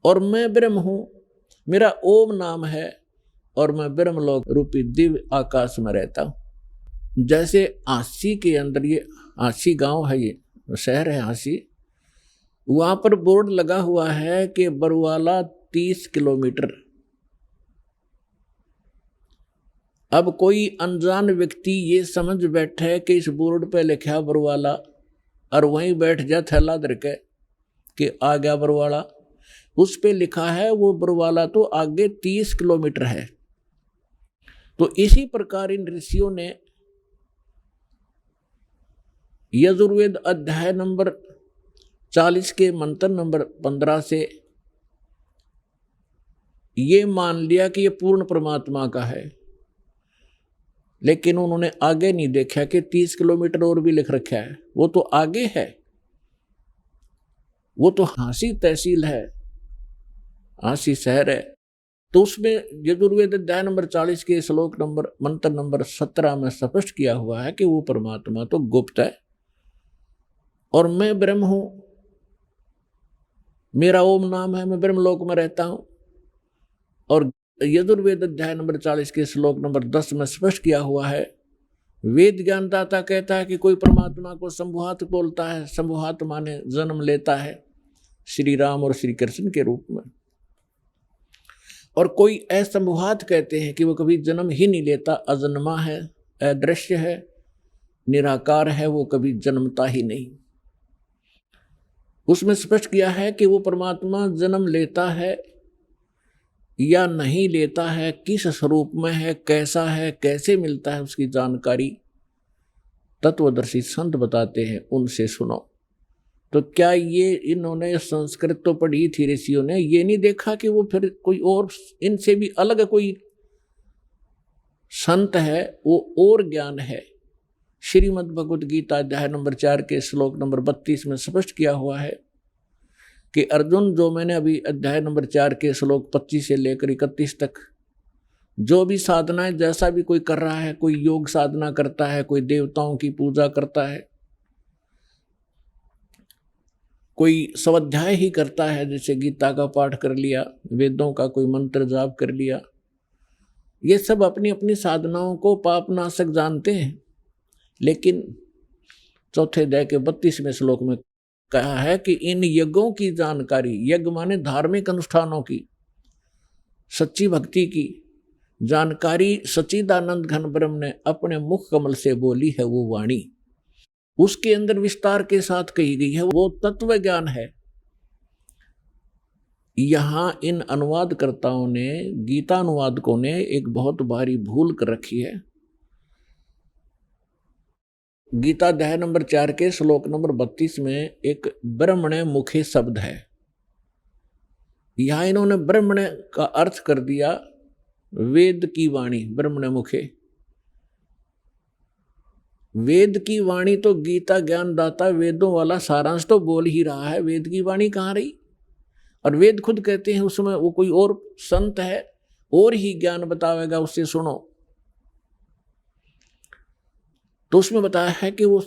S3: और मैं ब्रह्म हूं, मेरा ओम नाम है, और मैं ब्रह्मलोक रूपी दिव्य आकाश में रहता हूं। जैसे आसी के अंदर, ये आसी गांव है, ये शहर है आसी, वहां पर बोर्ड लगा हुआ है कि बरवाला 30 किलोमीटर, अब कोई अनजान व्यक्ति ये समझ बैठे कि इस बोर्ड पे लिखा बरवाला और वहीं बैठ जा थैला धर के कि आ गया बरवाला, उस पे लिखा है वो बरवाला तो आगे 30 किलोमीटर है। तो इसी प्रकार इन ऋषियों ने यजुर्वेद अध्याय नंबर 40 के मंत्र नंबर 15 से ये मान लिया कि ये पूर्ण परमात्मा का है, लेकिन उन्होंने आगे नहीं देखा कि 30 किलोमीटर और भी लिख रखा है, वो तो आगे है, वो तो हांसी तहसील है, हांसी शहर है। तो उसमें यजुर्वेद अध्याय नंबर 40 के श्लोक नंबर मंत्र नंबर 17 में स्पष्ट किया हुआ है कि वो परमात्मा तो गुप्त है और मैं ब्रह्म हूं, मेरा ओम नाम है, मैं ब्रह्मलोक में रहता हूं। और यजुर्वेद अध्याय नंबर 40 के श्लोक नंबर 10 में स्पष्ट किया हुआ है, वेद ज्ञानदाता कहता है कि कोई परमात्मा को शंभुहात बोलता है, शंभुहात माने जन्म लेता है श्री राम और श्री कृष्ण के रूप में, और कोई असंभुहात कहते हैं कि वो कभी जन्म ही नहीं लेता, अजन्मा है, अदृश्य है, निराकार है, वो कभी जन्मता ही नहीं। उसमें स्पष्ट किया है कि वो परमात्मा जन्म लेता है या नहीं लेता है, किस स्वरूप में है, कैसा है, कैसे मिलता है, उसकी जानकारी तत्वदर्शी संत बताते हैं, उनसे सुनो। तो क्या ये इन्होंने संस्कृत तो पढ़ी थी ऋषियों ने, ये नहीं देखा कि वो फिर कोई और इनसे भी अलग कोई संत है, वो और ज्ञान है। श्रीमद् भगवद गीता अध्याय नंबर 4 के श्लोक नंबर 32 में स्पष्ट किया हुआ है कि अर्जुन, जो मैंने अभी अध्याय नंबर 4 के श्लोक 25 से लेकर 31 तक जो भी साधनाएं, जैसा भी कोई कर रहा है, कोई योग साधना करता है, कोई देवताओं की पूजा करता है, कोई स्वाध्याय ही करता है, जैसे गीता का पाठ कर लिया, वेदों का कोई मंत्र जाप कर लिया, ये सब अपनी अपनी साधनाओं को पापनाशक जानते हैं। लेकिन चौथे अध्याय के 32वें श्लोक में कहा है कि इन यज्ञों की जानकारी, यज्ञ माने धार्मिक अनुष्ठानों की, सच्ची भक्ति की जानकारी सच्चिदानंद घन ब्रह्म ने अपने मुख कमल से बोली है, वो वाणी उसके अंदर विस्तार के साथ कही गई है, वो तत्व ज्ञान है। यहां इन अनुवादकर्ताओं ने, गीता अनुवादकों ने एक बहुत भारी भूल कर रखी है। गीता अध्याय नंबर 4 के श्लोक नंबर 32 में एक ब्रह्मणे मुखे शब्द है। यहां इन्होंने ब्रह्मणे का अर्थ कर दिया वेद की वाणी, ब्रह्मणे मुखे। वेद की वाणी तो गीता ज्ञानदाता वेदों वाला सारांश तो बोल ही रहा है, वेद की वाणी कहाँ रही? और वेद खुद कहते हैं उसमें वो कोई और संत है और ही ज्ञान बतावेगा, उससे सुनो। तो उसमें बताया है कि वो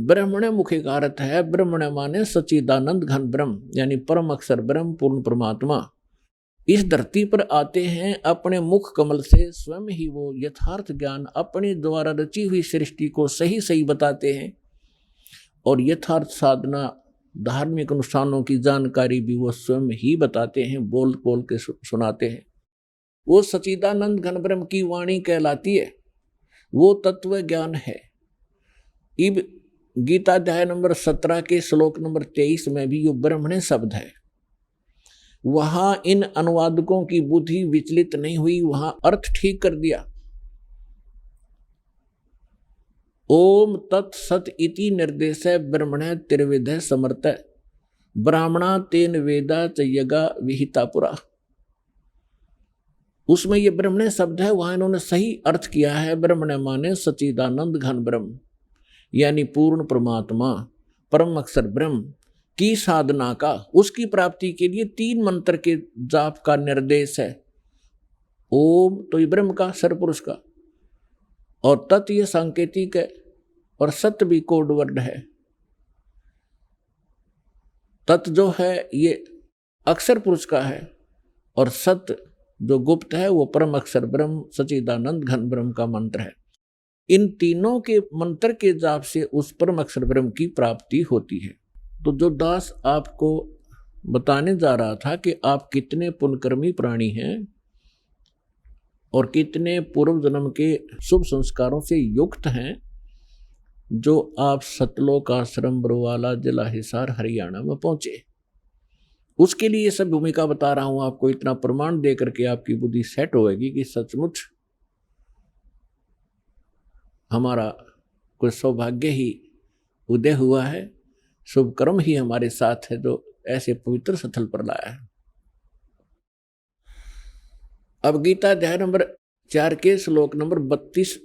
S3: ब्रह्मणे मुखे का अर्थ है, ब्रह्मणे माने सच्चिदानंद घन ब्रह्म, यानी परम अक्षर ब्रह्म, पूर्ण परमात्मा इस धरती पर आते हैं, अपने मुख कमल से स्वयं ही वो यथार्थ ज्ञान अपने द्वारा रची हुई सृष्टि को सही सही बताते हैं, और यथार्थ साधना धार्मिक अनुष्ठानों की जानकारी भी वो स्वयं ही बताते हैं, बोल बोल के सुनाते हैं। वो सच्चिदानंद घन ब्रह्म की वाणी कहलाती है, वो तत्व ज्ञान है। इब गीता अध्याय नंबर 17 के श्लोक नंबर 23 में भी यो ब्रह्मणे शब्द है। वहां इन अनुवादकों की बुद्धि विचलित नहीं हुई, वहां अर्थ ठीक कर दिया। ओम तत्सत इति निर्देश ब्रह्मणे त्रिविध समर्थ ब्राह्मणा तेन वेदा च यगा विहिता पुरा। उसमें ये ब्रह्मणे शब्द है, वहां इन्होंने सही अर्थ किया है। ब्रह्मणे माने सच्चिदानंद घन ब्रह्म, यानी पूर्ण परमात्मा, परम अक्षर ब्रह्म की साधना का, उसकी प्राप्ति के लिए 3 मंत्र के जाप का निर्देश है। ओम तो ये ब्रह्म का, सरपुरुष का, और तत् ये सांकेतिक है, और सत्य भी कोड वर्ड है। तत् जो है ये अक्षर पुरुष का है, और सत्य जो गुप्त है वो परम अक्षर ब्रह्म सच्चिदानंद घन ब्रह्म का मंत्र है। इन तीनों के मंत्र के जाप से उस परम अक्षर ब्रह्म की प्राप्ति होती है। तो जो दास आपको बताने जा रहा था कि आप कितने पुण्यकर्मी प्राणी हैं, और कितने पूर्व जन्म के शुभ संस्कारों से युक्त हैं जो आप सतलोक आश्रम बरवाला जिला हिसार हरियाणा में पहुंचे। उसके लिए सब भूमिका बता रहा हूं आपको, इतना प्रमाण दे करके आपकी बुद्धि सेट होगी कि सचमुच हमारा कोई सौभाग्य ही उदय हुआ है, शुभ कर्म ही हमारे साथ है जो ऐसे पवित्र स्थल पर लाया है। अब गीता अध्याय नंबर 4 के श्लोक नंबर 32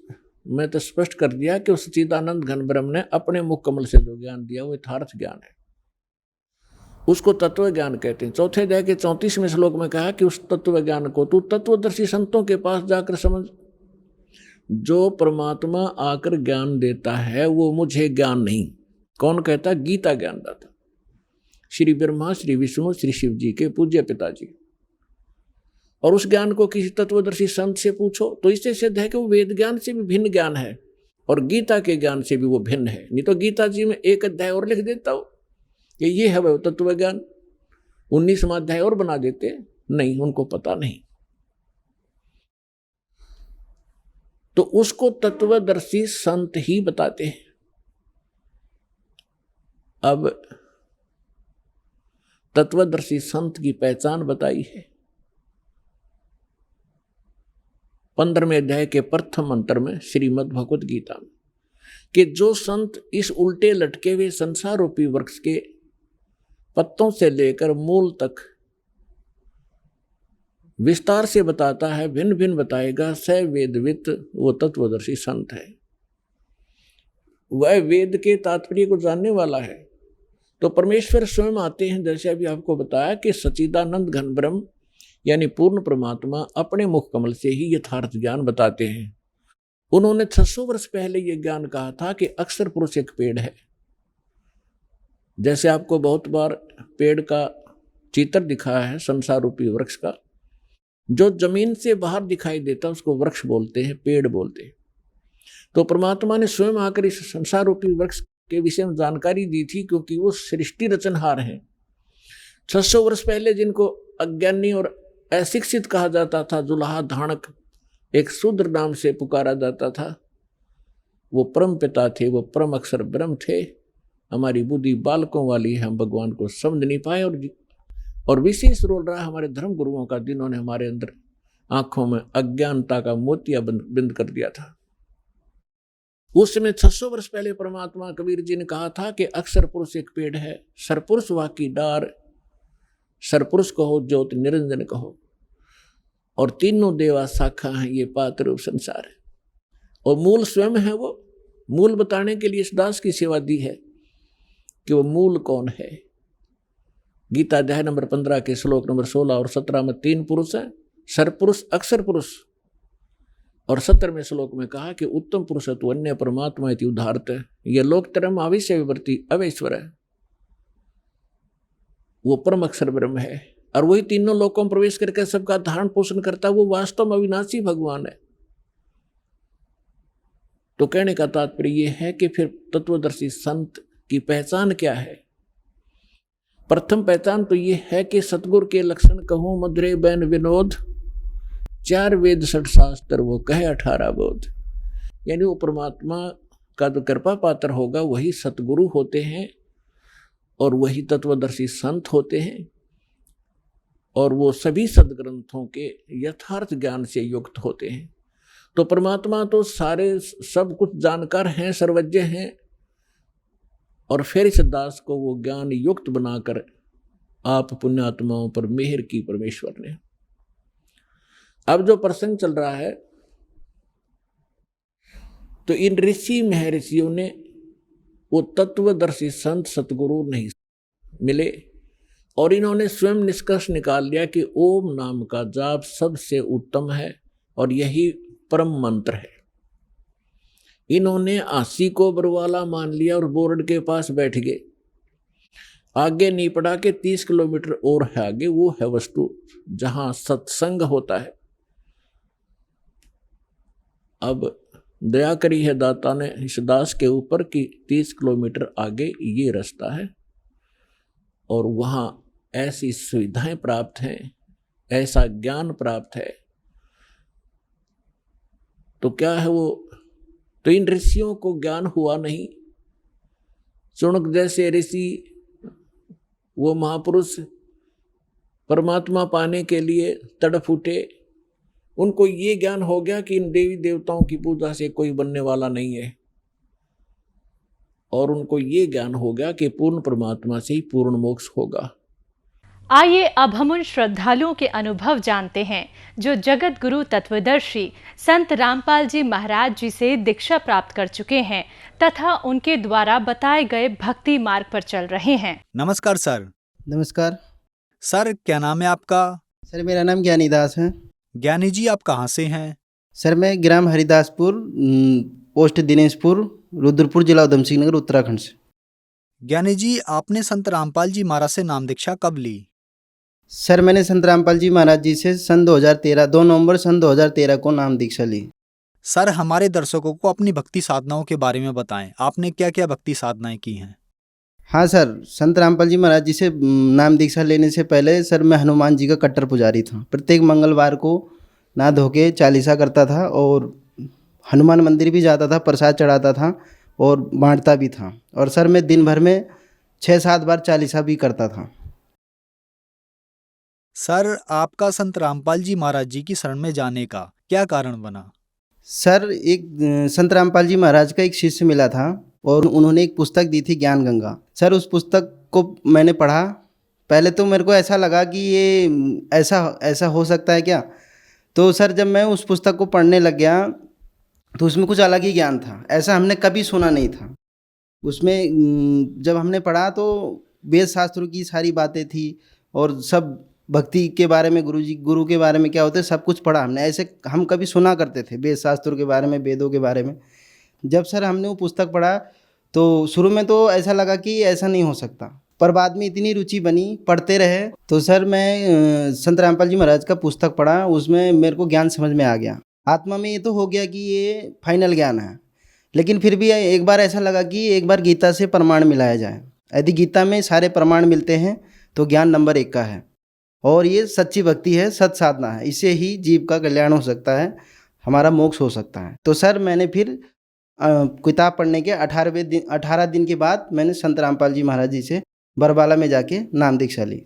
S3: में तो स्पष्ट कर दिया कि उस सच्चिदानंद घन ब्रह्म ने अपने मुख कमल से जो ज्ञान दिया वो यथार्थ ज्ञान है, उसको तत्व ज्ञान कहते हैं। चौथे अध्याय के 34वें श्लोक में कहा कि उस तत्व ज्ञान को तू तत्वदर्शी संतों के पास जाकर समझ। जो परमात्मा आकर ज्ञान देता है वो मुझे ज्ञान नहीं, कौन कहता? गीता ज्ञान दाता श्री ब्रह्मा, श्री विष्णु, श्री शिव जी के पूज्य पिताजी। और उस ज्ञान को किसी तत्वदर्शी संत से पूछो तो इससे सिद्ध है कि वो वेद ज्ञान से भी भिन्न ज्ञान है और गीता के ज्ञान से भी वो भिन्न है। नहीं तो गीता जी में एक अध्याय और लिख देता हो कि ये है वह तत्व ज्ञान, 19वां अध्याय और बना देते, नहीं, उनको पता नहीं। तो उसको तत्वदर्शी संत ही बताते हैं। अब तत्वदर्शी संत की पहचान बताई है 15वें अध्याय के प्रथम मंत्र में श्रीमद् भगवत गीता में, कि जो संत इस उल्टे लटके हुए संसार रूपी वृक्ष के पत्तों से लेकर मूल तक विस्तार से बताता है, भिन्न भिन्न बताएगा, स वेदवित वो तत्वदर्शी संत है। वह वेद के तात्पर्य को जानने वाला है। तो परमेश्वर स्वयं आते हैं, जैसे अभी आपको बताया कि सच्चिदानंद घन ब्रह्म यानी पूर्ण परमात्मा अपने मुख कमल से ही यथार्थ ज्ञान बताते हैं। उन्होंने 600 वर्ष पहले यह ज्ञान कहा था कि अक्षर पुरुष एक पेड़ है। जैसे आपको बहुत बार पेड़ का चित्र दिखाया है, संसार रूपी वृक्ष का, जो जमीन से बाहर दिखाई देता उसको वृक्ष बोलते हैं, पेड़ बोलते हैं। तो परमात्मा ने स्वयं आकर इस संसार रूपी वृक्ष के विषय में जानकारी दी थी, क्योंकि वो सृष्टि रचनहार हैं। 600 वर्ष पहले जिनको अज्ञानी और अशिक्षित कहा जाता था, जुलाहा धाणक एक शूद्र नाम से पुकारा जाता था, वो परम पिता थे, वो परम अक्षर ब्रह्म थे। हमारी बुद्धि बालकों वाली है, हम भगवान को समझ नहीं पाए और विशेष रोल रहा हमारे धर्म गुरुओं का, जिन्होंने हमारे अंदर आंखों में अज्ञानता का मोतिया बिंद कर दिया था। उस समय 600 वर्ष पहले परमात्मा कबीर जी ने कहा था कि अक्षर पुरुष एक पेड़ है, सरपुरुष वाकी डार, सरपुरुष कहो ज्योत निरंजन कहो, और तीनों देवा शाखा हैं, ये पात्र रूप संसार है। और मूल स्वयं है। वो मूल बताने के लिए इस दास की सेवा दी है कि वो मूल कौन है। गीता अध्याय नंबर 15 के श्लोक नंबर 16 और 17 में 3 पुरुष हैं, सरपुरुष, अक्षर पुरुष। और 17वें श्लोक में कहा कि उत्तम पुरुष तो अन्य परमात्मा इति उदाहरत है, यह लोकतरम आविष्य विवर्ती अवैश्वर है, वो परम अक्षर ब्रह्म है और वही तीनों लोकों में प्रवेश करके सबका धारण पोषण करता है। वो वास्तव में अविनाशी भगवान है। तो कहने का तात्पर्य यह है कि फिर तत्वदर्शी संत की पहचान क्या है? प्रथम पहचान तो यह है कि सतगुरु के लक्षण कहूं मधुरे बैन विनोद, 4 वेद 6 शास्त्र वो कहे 18 बोध। यानी वो परमात्मा का जो कृपा पात्र होगा वही सतगुरु होते हैं और वही तत्वदर्शी संत होते हैं, और वो सभी सदग्रंथों के यथार्थ ज्ञान से युक्त होते हैं। तो परमात्मा तो सारे सब कुछ जानकार हैं, सर्वज्ञ हैं, और फिर इस दास को वो ज्ञान युक्त बनाकर आप पुण्यात्माओं पर मेहर की परमेश्वर ने। अब जो प्रसंग चल रहा है, तो इन ऋषि महर्षियों ने वो तत्वदर्शी संत सतगुरु नहीं मिले और इन्होंने स्वयं निष्कर्ष निकाल लिया कि ओम नाम का जाप सबसे उत्तम है और यही परम मंत्र है। इन्होंने आसी को बरवाला मान लिया और बोर्ड के पास बैठ गए। आगे नहीं पड़ा कि 30 किलोमीटर और है आगे, वो है वस्तु जहां सत्संग होता है। अब दया करी है दाता ने इस दास के ऊपर कि 30 किलोमीटर आगे ये रास्ता है और वहाँ ऐसी सुविधाएं प्राप्त हैं, ऐसा ज्ञान प्राप्त है तो क्या है वो, तो इन ऋषियों को ज्ञान हुआ नहीं। शुनक जैसे ऋषि, वो महापुरुष परमात्मा पाने के लिए तड़फ उठे, उनको ये ज्ञान हो गया कि इन देवी देवताओं की पूजा से कोई बनने वाला नहीं है, और उनको ये ज्ञान हो गया कि पूर्ण परमात्मा से ही पूर्ण मोक्ष होगा।
S4: आइए अब हम उन श्रद्धालुओं के अनुभव जानते हैं जो जगत गुरु तत्वदर्शी संत रामपाल जी महाराज जी से दीक्षा प्राप्त कर चुके हैं तथा उनके द्वारा बताए गए भक्ति मार्ग पर चल रहे हैं।
S5: नमस्कार सर।
S6: नमस्कार
S5: सर, क्या नाम है आपका?
S6: सर, मेरा नाम ज्ञानीदास है।
S5: ज्ञानी जी, आप कहाँ से हैं?
S6: सर, मैं ग्राम हरिदासपुर, पोस्ट दिनेशपुर, रुद्रपुर, जिला उधम सिंह नगर, उत्तराखंड से।
S5: ज्ञानी जी, आपने संत रामपाल जी महाराज से नाम दीक्षा कब ली?
S6: सर, मैंने संत रामपाल जी महाराज जी से सन 2013 2 नवंबर सन 2013 को नाम दीक्षा ली।
S5: सर, हमारे दर्शकों को अपनी भक्ति साधनाओं के बारे में बताएं। आपने क्या क्या भक्ति साधनाएं की हैं?
S6: हाँ सर, संत रामपाल जी महाराज जी से नाम दीक्षा लेने से पहले सर मैं हनुमान जी का कट्टर पुजारी था। प्रत्येक मंगलवार को नहा धो के चालीसा करता था और हनुमान मंदिर भी जाता था, प्रसाद चढ़ाता था और बांटता भी था। और सर मैं दिन भर में 6-7 बार चालीसा भी करता था।
S5: सर, आपका संत रामपाल जी महाराज जी की शरण में जाने का क्या कारण बना?
S6: सर, एक संत रामपाल जी महाराज का एक शिष्य मिला था और उन्होंने एक पुस्तक दी थी, ज्ञान गंगा। सर, उस पुस्तक को मैंने पढ़ा। पहले तो मेरे को ऐसा लगा कि ये ऐसा हो सकता है क्या। तो सर, जब मैं उस पुस्तक को पढ़ने लग गया तो उसमें कुछ अलग ही ज्ञान था, ऐसा हमने कभी सुना नहीं था। उसमें जब हमने पढ़ा तो वेद शास्त्रों की सारी बातें थी और सब भक्ति के बारे में, गुरु के बारे में क्या होते सब कुछ पढ़ा हमने। ऐसे हम कभी सुना करते थे वेद शास्त्रों के बारे में, वेदों के बारे में। जब सर हमने वो पुस्तक पढ़ा तो शुरू में तो ऐसा लगा कि ऐसा नहीं हो सकता, पर बाद में इतनी रुचि बनी, पढ़ते रहे। तो सर मैं संत रामपाल जी महाराज का पुस्तक पढ़ा, उसमें मेरे को ज्ञान समझ में आ गया। आत्मा में ये तो हो गया कि ये फाइनल ज्ञान है, लेकिन फिर भी एक बार ऐसा लगा कि एक बार गीता से प्रमाण मिलाया जाए। यदि गीता में सारे प्रमाण मिलते हैं तो ज्ञान नंबर 1 का है और ये सच्ची भक्ति है, सत साधना है। इससे ही जीव का कल्याण हो सकता है, हमारा मोक्ष हो सकता है। तो सर मैंने फिर किताब पढ़ने के 18 दिन के बाद मैंने संत रामपाल जी महाराज जी से बरबाला में जाके नाम दीक्षा ली।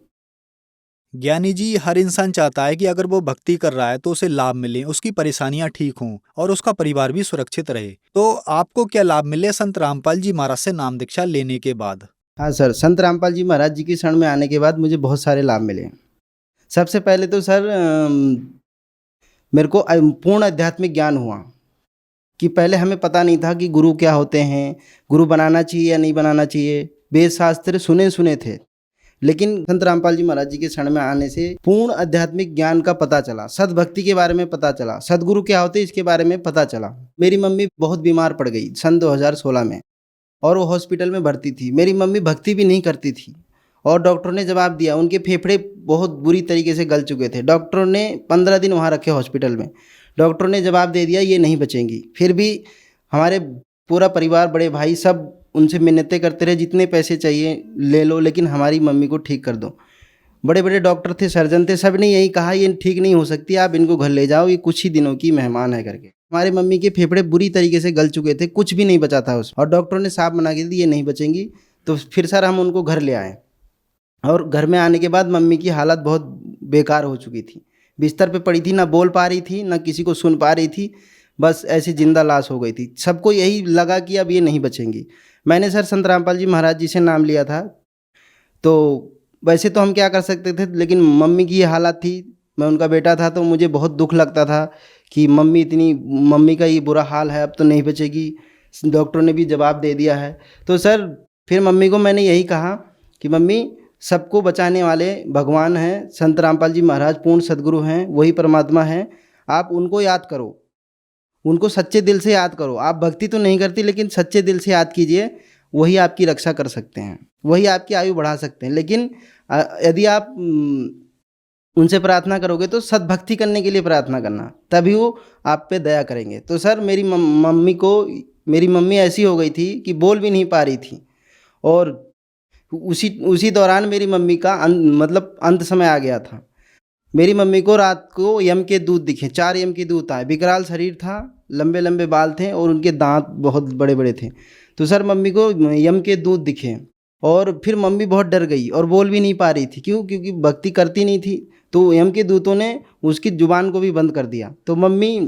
S5: ज्ञानी जी, हर इंसान चाहता है कि अगर वो भक्ति कर रहा है तो उसे लाभ मिले, उसकी परेशानियां ठीक हों और उसका परिवार भी सुरक्षित रहे। तो आपको क्या लाभ मिले संत रामपाल जी महाराज से नाम दीक्षा लेने के बाद?
S6: हाँ सर, संत रामपाल जी महाराज जी की शरण में आने के बाद मुझे बहुत सारे लाभ मिले। सबसे पहले तो सर मेरे को पूर्ण आध्यात्मिक ज्ञान हुआ कि पहले हमें पता नहीं था कि गुरु क्या होते हैं, गुरु बनाना चाहिए या नहीं बनाना चाहिए। वेद शास्त्र सुने थे, लेकिन संत रामपाल जी महाराज जी के शरण में आने से पूर्ण आध्यात्मिक ज्ञान का पता चला, सद्भक्ति के बारे में पता चला, सदगुरु क्या होते इसके बारे में पता चला। मेरी मम्मी बहुत बीमार पड़ गई सन 2016 में और वो हॉस्पिटल में भर्ती थी। मेरी मम्मी भक्ति भी नहीं करती थी और डॉक्टर ने जवाब दिया, उनके फेफड़े बहुत बुरी तरीके से गल चुके थे। डॉक्टर ने 15 दिन वहाँ रखे हॉस्पिटल में। डॉक्टर ने जवाब दे दिया ये नहीं बचेंगी। फिर भी हमारे पूरा परिवार, बड़े भाई सब उनसे मिन्नतें करते रहे, जितने पैसे चाहिए ले लो, लेकिन हमारी मम्मी को ठीक कर दो। बड़े बड़े डॉक्टर थे, सर्जन थे, सब ने यही कहा ये ठीक नहीं हो सकती, आप इनको घर ले जाओ, ये कुछ ही दिनों की मेहमान है करके। हमारे मम्मी के फेफड़े बुरी तरीके से गल चुके थे, कुछ भी नहीं बचा था उस, और डॉक्टर ने साफ मना कर दी ये नहीं बचेंगी। तो फिर सर हम उनको घर ले आए और घर में आने के बाद मम्मी की हालत बहुत बेकार हो चुकी थी। बिस्तर पे पड़ी थी, ना बोल पा रही थी, ना किसी को सुन पा रही थी, बस ऐसी जिंदा लाश हो गई थी। सबको यही लगा कि अब ये नहीं बचेंगी। मैंने सर संत रामपाल जी महाराज जी से नाम लिया था। तो वैसे तो हम क्या कर सकते थे, लेकिन मम्मी की ये हालत थी, मैं उनका बेटा था, तो मुझे बहुत दुख लगता था कि मम्मी का ये बुरा हाल है, अब तो नहीं बचेगी। डॉक्टर ने भी जवाब दे दिया है। तो सर फिर मम्मी को मैंने यही कहा कि मम्मी, सबको बचाने वाले भगवान हैं, संत रामपाल जी महाराज पूर्ण सदगुरु हैं, वही परमात्मा हैं। आप उनको याद करो, उनको सच्चे दिल से याद करो। आप भक्ति तो नहीं करती, लेकिन सच्चे दिल से याद कीजिए, वही आपकी रक्षा कर सकते हैं, वही आपकी आयु बढ़ा सकते हैं। लेकिन यदि आप उनसे प्रार्थना करोगे तो सद्भक्ति करने के लिए प्रार्थना करना, तभी वो आप पे दया करेंगे। तो सर मेरी मम्मी ऐसी हो गई थी कि बोल भी नहीं पा रही थी और उसी दौरान मेरी मम्मी का अंत समय आ गया था। मेरी मम्मी को रात को यम के दूत दिखे, 4 यम के दूत आए। विकराल शरीर था, लंबे लंबे बाल थे और उनके दांत बहुत बड़े बड़े थे। तो सर मम्मी को यम के दूत दिखे और फिर मम्मी बहुत डर गई और बोल भी नहीं पा रही थी। क्यों? क्योंकि भक्ति करती नहीं थी। तो यम के दूतों ने उसकी जुबान को भी बंद कर दिया। तो मम्मी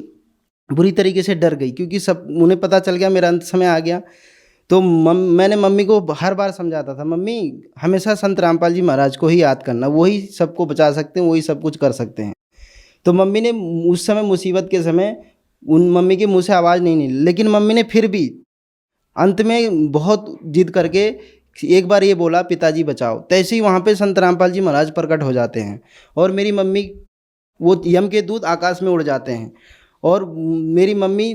S6: बुरी तरीके से डर गई क्योंकि सब उन्हें पता चल गया मेरा अंत समय आ गया। तो मैंने मम्मी को हर बार समझाता था, मम्मी हमेशा संत रामपाल जी महाराज को ही याद करना, वही सबको बचा सकते हैं, वही सब कुछ कर सकते हैं। तो मम्मी ने उस समय मुसीबत के समय उन मम्मी के मुंह से आवाज़ नहीं निकली, लेकिन मम्मी ने फिर भी अंत में बहुत जिद करके एक बार ये बोला, पिताजी बचाओ। तैसे ही वहाँ पे संत रामपाल जी महाराज प्रकट हो जाते हैं और मेरी मम्मी, वो यम के दूत आकाश में उड़ जाते हैं और मेरी मम्मी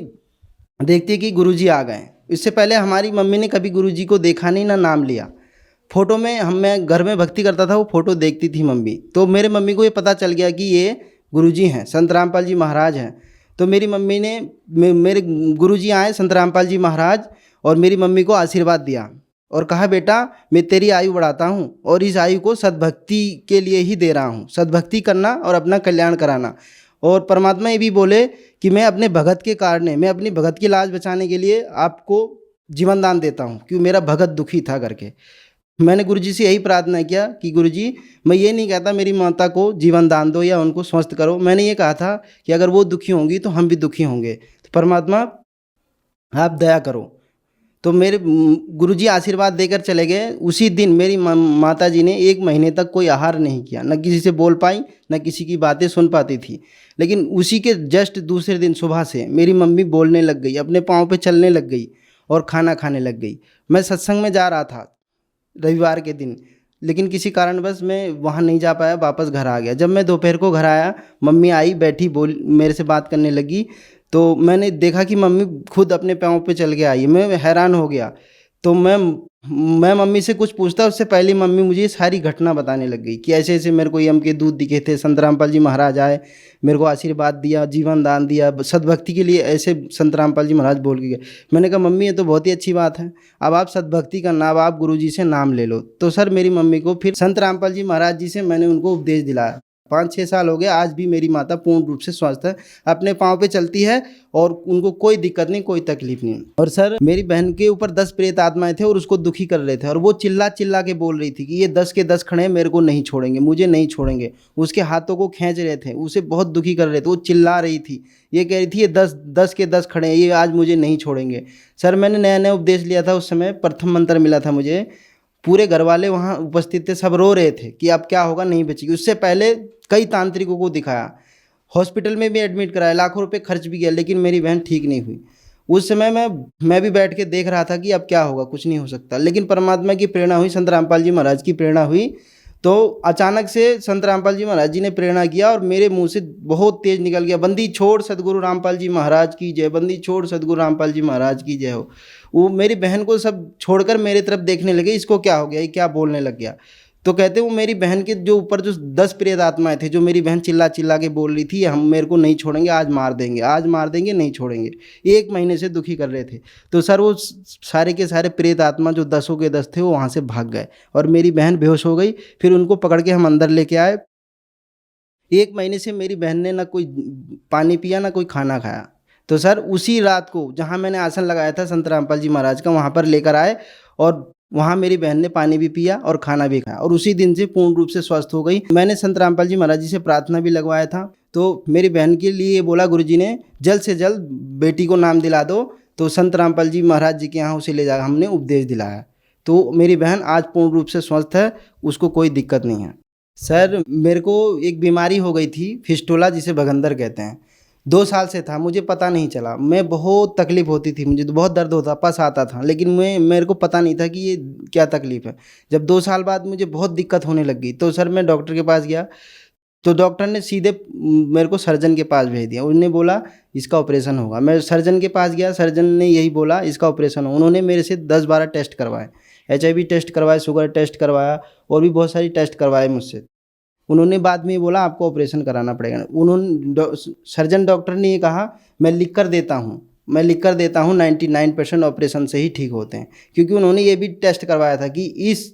S6: देखती है कि गुरुजी आ गए। इससे पहले हमारी मम्मी ने कभी गुरुजी को देखा नहीं, ना नाम लिया। फ़ोटो में मैं घर में भक्ति करता था, वो फ़ोटो देखती थी मम्मी। तो मेरे मम्मी को ये पता चल गया कि ये गुरुजी हैं, संत रामपाल जी महाराज हैं। तो मेरी मम्मी ने मेरे गुरुजी आए संत रामपाल जी महाराज और मेरी मम्मी को आशीर्वाद दिया और कहा, बेटा मैं तेरी आयु बढ़ाता हूँ और इस आयु को सद्भक्ति के लिए ही दे रहा हूँ, सद्भक्ति करना और अपना कल्याण कराना। और परमात्मा ये भी बोले कि मैं अपने भगत के कारण, मैं अपनी भगत की लाज बचाने के लिए आपको जीवन दान देता हूँ, क्योंकि मेरा भगत दुखी था करके। मैंने गुरुजी से यही प्रार्थना किया कि गुरुजी मैं ये नहीं कहता मेरी माता को जीवन दान दो या उनको स्वस्थ करो, मैंने ये कहा था कि अगर वो दुखी होंगी तो हम भी दुखी होंगे, तो परमात्मा आप दया करो। तो मेरे गुरुजी आशीर्वाद देकर चले गए। उसी दिन मेरी माता जी ने 1 महीने तक कोई आहार नहीं किया, न किसी से बोल पाई, न किसी की बातें सुन पाती थी। लेकिन उसी के जस्ट दूसरे दिन सुबह से मेरी मम्मी बोलने लग गई, अपने पाँव पे चलने लग गई और खाना खाने लग गई। मैं सत्संग में जा रहा था रविवार के दिन, लेकिन किसी कारणवश मैं वहाँ नहीं जा पाया, वापस घर आ गया। जब मैं दोपहर को घर आया, मम्मी आई, बैठी, मेरे से बात करने लगी। तो मैंने देखा कि मम्मी खुद अपने पाँव पे चल के आई। मैं हैरान हो गया। तो मैं मम्मी से कुछ पूछता, उससे पहले मम्मी मुझे सारी घटना बताने लग गई कि ऐसे ऐसे मेरे को यम के दूत दिखे थे, संत रामपाल जी महाराज आए, मेरे को आशीर्वाद दिया, जीवन दान दिया, सद्भक्ति के लिए ऐसे संत रामपाल जी महाराज बोल के गए। मैंने कहा मम्मी ये तो बहुत ही अच्छी बात है, अब आप सद्भक्ति करना, अब आप गुरुजी से नाम ले लो। तो सर मेरी मम्मी को फिर संत रामपाल जी महाराज जी से मैंने उनको उपदेश दिलाया। 5-6 साल हो गए, आज भी मेरी माता पूर्ण रूप से स्वस्थ है, अपने पाँव पे चलती है और उनको कोई दिक्कत नहीं, कोई तकलीफ नहीं। और सर मेरी बहन के ऊपर 10 प्रेत आत्माएं थे और उसको दुखी कर रहे थे और वो चिल्ला चिल्ला के बोल रही थी कि ये 10 के 10 खड़े हैं, मेरे को नहीं छोड़ेंगे, मुझे नहीं छोड़ेंगे। उसके हाथों को खींच रहे थे, उसे बहुत दुखी कर रहे थे, वो चिल्ला रही थी, ये कह रही थी ये 10 के 10 खड़े हैं, ये आज मुझे नहीं छोड़ेंगे। सर मैंने नया नया उपदेश लिया था, उस समय प्रथम मंत्र मिला था मुझे। पूरे घर वाले वहाँ उपस्थित थे, सब रो रहे थे कि अब क्या होगा, नहीं बचेगी। उससे पहले कई तांत्रिकों को दिखाया, हॉस्पिटल में भी एडमिट कराया, लाखों रुपए खर्च भी किया, लेकिन मेरी बहन ठीक नहीं हुई। उस समय मैं भी बैठ के देख रहा था कि अब क्या होगा, कुछ नहीं हो सकता। लेकिन परमात्मा की प्रेरणा हुई, संत रामपाल जी महाराज की प्रेरणा हुई। तो अचानक से संत रामपाल जी महाराज जी ने प्रेरणा किया और मेरे मुंह से बहुत तेज निकल गया, बंदी छोड़ सदगुरु रामपाल जी महाराज की जय, बंदी छोड़ सदगुरु रामपाल जी महाराज की जय हो। वो मेरी बहन को सब छोड़कर मेरे तरफ देखने लगे, इसको क्या हो गया, ये क्या बोलने लग गया। तो कहते वो मेरी बहन के जो ऊपर जो 10 प्रेत आत्माएं थे, जो मेरी बहन चिल्ला चिल्ला के बोल रही थी हम मेरे को नहीं छोड़ेंगे, आज मार देंगे, आज मार देंगे, नहीं छोड़ेंगे, 1 महीने से दुखी कर रहे थे। तो सर वो सारे के सारे प्रेत आत्मा जो 10 के 10 थे वो वहाँ से भाग गए और मेरी बहन बेहोश हो गई। फिर उनको पकड़ के हम अंदर लेके आए। 1 महीने से मेरी बहन ने ना कोई पानी पिया, ना कोई खाना खाया। तो सर उसी रात को जहाँ मैंने आसन लगाया था संत रामपाल जी महाराज का, वहाँ पर लेकर आए और वहाँ मेरी बहन ने पानी भी पिया और खाना भी खाया और उसी दिन से पूर्ण रूप से स्वस्थ हो गई। मैंने संत रामपाल जी महाराज जी से प्रार्थना भी लगवाया था। तो मेरी बहन के लिए बोला गुरुजी ने जल्द से जल्द बेटी को नाम दिला दो। तो संत रामपाल जी महाराज जी के यहाँ उसे ले जा हमने उपदेश दिलाया। तो मेरी बहन आज पूर्ण रूप से स्वस्थ है, उसको कोई दिक्कत नहीं है। सर मेरे को एक बीमारी हो गई थी, फिस्टुला, जिसे भगंदर कहते हैं। 2 साल से था, मुझे पता नहीं चला। मैं बहुत तकलीफ होती थी, मुझे तो बहुत दर्द होता, पस आता था, लेकिन मेरे को पता नहीं था कि ये क्या तकलीफ है। जब 2 साल बाद मुझे बहुत दिक्कत होने लग गई तो सर मैं डॉक्टर के पास गया। तो डॉक्टर ने सीधे मेरे को सर्जन के पास भेज दिया। उन्होंने बोला इसका ऑपरेशन होगा। मैं सर्जन के पास गया, सर्जन ने यही बोला इसका ऑपरेशन हो। उन्होंने मेरे से 10-12 टेस्ट करवाए, HIV टेस्ट करवाए, शुगर टेस्ट करवाया और भी बहुत सारी टेस्ट करवाए मुझसे। उन्होंने बाद में बोला आपको ऑपरेशन कराना पड़ेगा। सर्जन डॉक्टर ने ये कहा मैं लिख कर देता हूँ 99% ऑपरेशन से ही ठीक होते हैं, क्योंकि उन्होंने ये भी टेस्ट करवाया था कि इस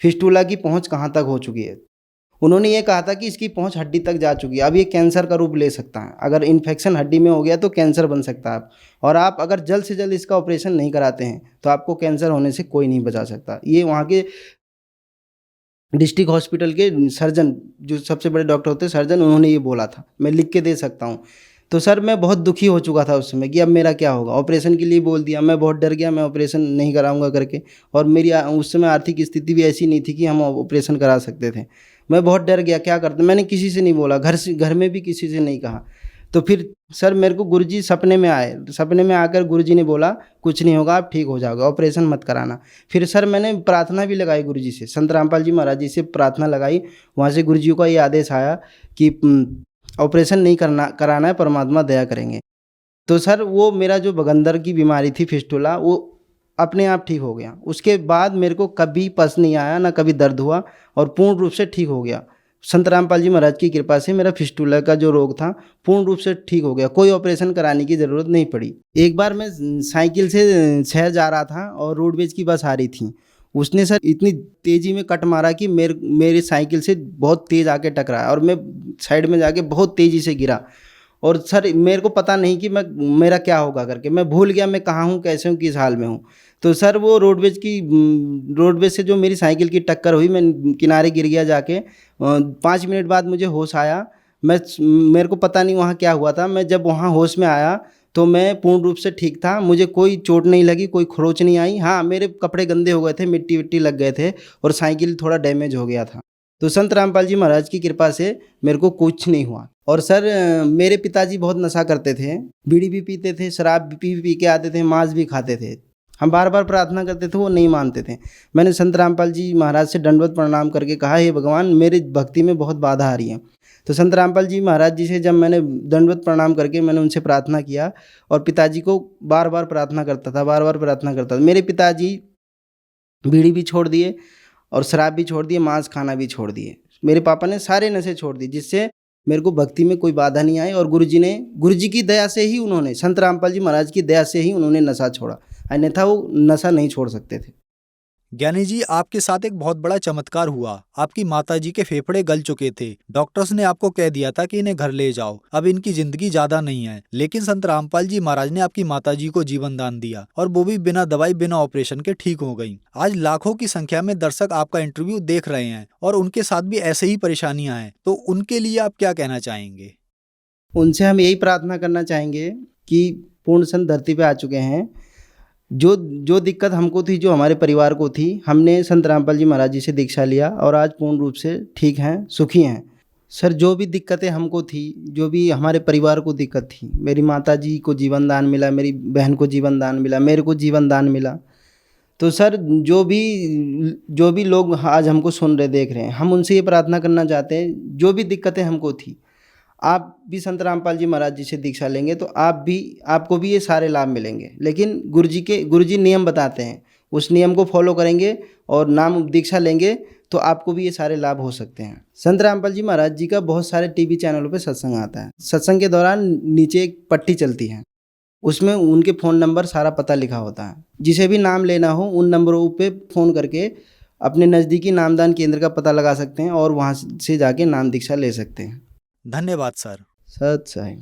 S6: फिस्टुला की पहुंच कहाँ तक हो चुकी है। उन्होंने ये कहा था कि इसकी पहुंच हड्डी तक जा चुकी है, अब ये कैंसर का रूप ले सकता है, अगर इन्फेक्शन हड्डी में हो गया तो कैंसर बन सकता है। और आप अगर जल्द से जल्द इसका ऑपरेशन नहीं कराते हैं तो आपको कैंसर होने से कोई नहीं बचा सकता। ये वहाँ के डिस्ट्रिक्ट हॉस्पिटल के सर्जन, जो सबसे बड़े डॉक्टर होते हैं सर्जन, उन्होंने ये बोला था, मैं लिख के दे सकता हूँ। तो सर मैं बहुत दुखी हो चुका था उस समय कि अब मेरा क्या होगा। ऑपरेशन के लिए बोल दिया, मैं बहुत डर गया, मैं ऑपरेशन नहीं कराऊंगा करके। और मेरी उस समय आर्थिक स्थिति भी ऐसी नहीं थी कि हम ऑपरेशन करा सकते थे। मैं बहुत डर गया, क्या करते, मैंने किसी से नहीं बोला, घर में भी किसी से नहीं कहा। तो फिर सर मेरे को गुरुजी सपने में आए, सपने में आकर गुरुजी ने बोला कुछ नहीं होगा, आप ठीक हो जाओगे, ऑपरेशन मत कराना। फिर सर मैंने प्रार्थना भी लगाई गुरुजी से, संत रामपाल जी महाराज जी से प्रार्थना लगाई। वहाँ से गुरुजी का ये आदेश आया कि ऑपरेशन नहीं कराना है, परमात्मा दया करेंगे। तो सर वो मेरा जो बगंदर की बीमारी थी फिस्टुला, वो अपने आप ठीक हो गया। उसके बाद मेरे को कभी पस नहीं आया, ना कभी दर्द हुआ, और पूर्ण रूप से ठीक हो गया। संत रामपाल जी महाराज की कृपा से मेरा फिस्टुला का जो रोग था पूर्ण रूप से ठीक हो गया, कोई ऑपरेशन कराने की ज़रूरत नहीं पड़ी। एक बार मैं साइकिल से शहर जा रहा था और रोडवेज की बस आ रही थी, उसने सर इतनी तेज़ी में कट मारा कि मेरी साइकिल से बहुत तेज़ आके टकराया और मैं साइड में जाके बहुत तेज़ी से गिरा। और सर मेरे को पता नहीं कि मेरा क्या होगा करके, मैं भूल गया मैं कहाँ हूँ, कैसे हूँ, किस हाल में हूँ। तो सर वो रोडवेज से जो मेरी साइकिल की टक्कर हुई, मैं किनारे गिर गया जाके। 5 मिनट बाद मुझे होश आया। मेरे को पता नहीं वहाँ क्या हुआ था। मैं जब वहाँ होश में आया तो मैं पूर्ण रूप से ठीक था, मुझे कोई चोट नहीं लगी, कोई खरोच नहीं आई। हाँ, मेरे कपड़े गंदे हो गए थे, मिट्टी विट्टी लग गए थे और साइकिल थोड़ा डैमेज हो गया था। तो संत रामपाल जी महाराज की कृपा से मेरे को कुछ नहीं हुआ। और सर मेरे पिताजी बहुत नशा करते थे, बीड़ी भी पीते थे, शराब भी पी के आते थे, मांस भी खाते थे। हम बार बार प्रार्थना करते थे, वो नहीं मानते थे। मैंने संत रामपाल जी महाराज से दंडवत प्रणाम करके कहा, हे भगवान मेरी भक्ति में बहुत बाधा आ रही है। तो संत रामपाल जी महाराज जी से जब मैंने दंडवत प्रणाम करके मैंने उनसे प्रार्थना किया और पिताजी को बार बार प्रार्थना करता था। मेरे पिताजी बीड़ी भी छोड़ दिए और शराब भी छोड़ दिए, मांस खाना भी छोड़ दिए। मेरे पापा ने सारे नशे छोड़ दिए, जिससे मेरे को भक्ति में कोई बाधा नहीं आई। और गुरुजी की दया से ही उन्होंने, संत रामपाल जी महाराज की दया से ही उन्होंने नशा छोड़ा, अन्यथा वो नशा नहीं छोड़ सकते थे।
S5: ज्ञानी जी, आपके साथ एक बहुत बड़ा चमत्कार हुआ। आपकी माताजी के फेफड़े गल चुके थे, डॉक्टर्स ने आपको कह दिया था कि इन्हें घर ले जाओ, अब इनकी जिंदगी ज्यादा नहीं है। लेकिन संत रामपाल जी महाराज ने आपकी माताजी को जीवन दान दिया और वो भी बिना दवाई बिना ऑपरेशन के ठीक हो गई। आज लाखों की संख्या में दर्शक आपका इंटरव्यू देख रहे हैं और उनके साथ भी ऐसे ही परेशानियां हैं, तो उनके लिए आप क्या कहना चाहेंगे?
S6: उनसे हम यही प्रार्थना करना चाहेंगे कि पूर्ण संत धरती पे आ चुके हैं। जो दिक्कत हमको थी, जो हमारे परिवार को थी, हमने संत रामपाल जी महाराज जी से दीक्षा लिया और आज पूर्ण रूप से ठीक हैं, सुखी हैं। सर जो भी दिक्कतें हमको थी, जो भी हमारे परिवार को दिक्कत थी, मेरी माताजी को जीवन दान मिला, मेरी बहन को जीवन दान मिला, मेरे को जीवन दान मिला। तो सर जो भी लोग आज हमको सुन रहे, देख रहे हैं, हम उनसे ये प्रार्थना करना चाहते हैं, जो भी दिक्कतें हमको थी, आप भी संत रामपाल जी महाराज जी से दीक्षा लेंगे तो आपको भी ये सारे लाभ मिलेंगे। लेकिन गुरुजी नियम बताते हैं, उस नियम को फॉलो करेंगे और नाम दीक्षा लेंगे तो आपको भी ये सारे लाभ हो सकते हैं। संत रामपाल जी महाराज जी का बहुत सारे टीवी चैनलों पे सत्संग आता है। सत्संग के दौरान नीचे एक पट्टी चलती है, उसमें उनके फ़ोन नंबर सारा पता लिखा होता है। जिसे भी नाम लेना हो उन नंबरों पे फ़ोन करके अपने नज़दीकी नामदान केंद्र का पता लगा सकते हैं और वहाँ से जाके नाम दीक्षा ले सकते हैं।
S5: धन्यवाद सर।
S6: सत साई।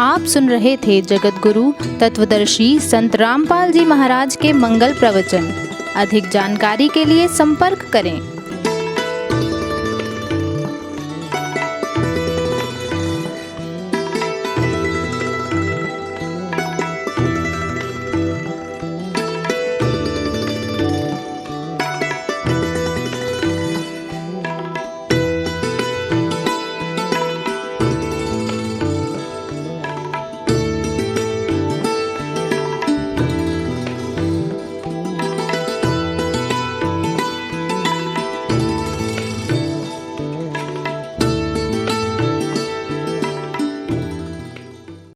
S7: आप सुन रहे थे जगत गुरु तत्वदर्शी संत रामपाल जी महाराज के मंगल प्रवचन। अधिक जानकारी के लिए संपर्क करें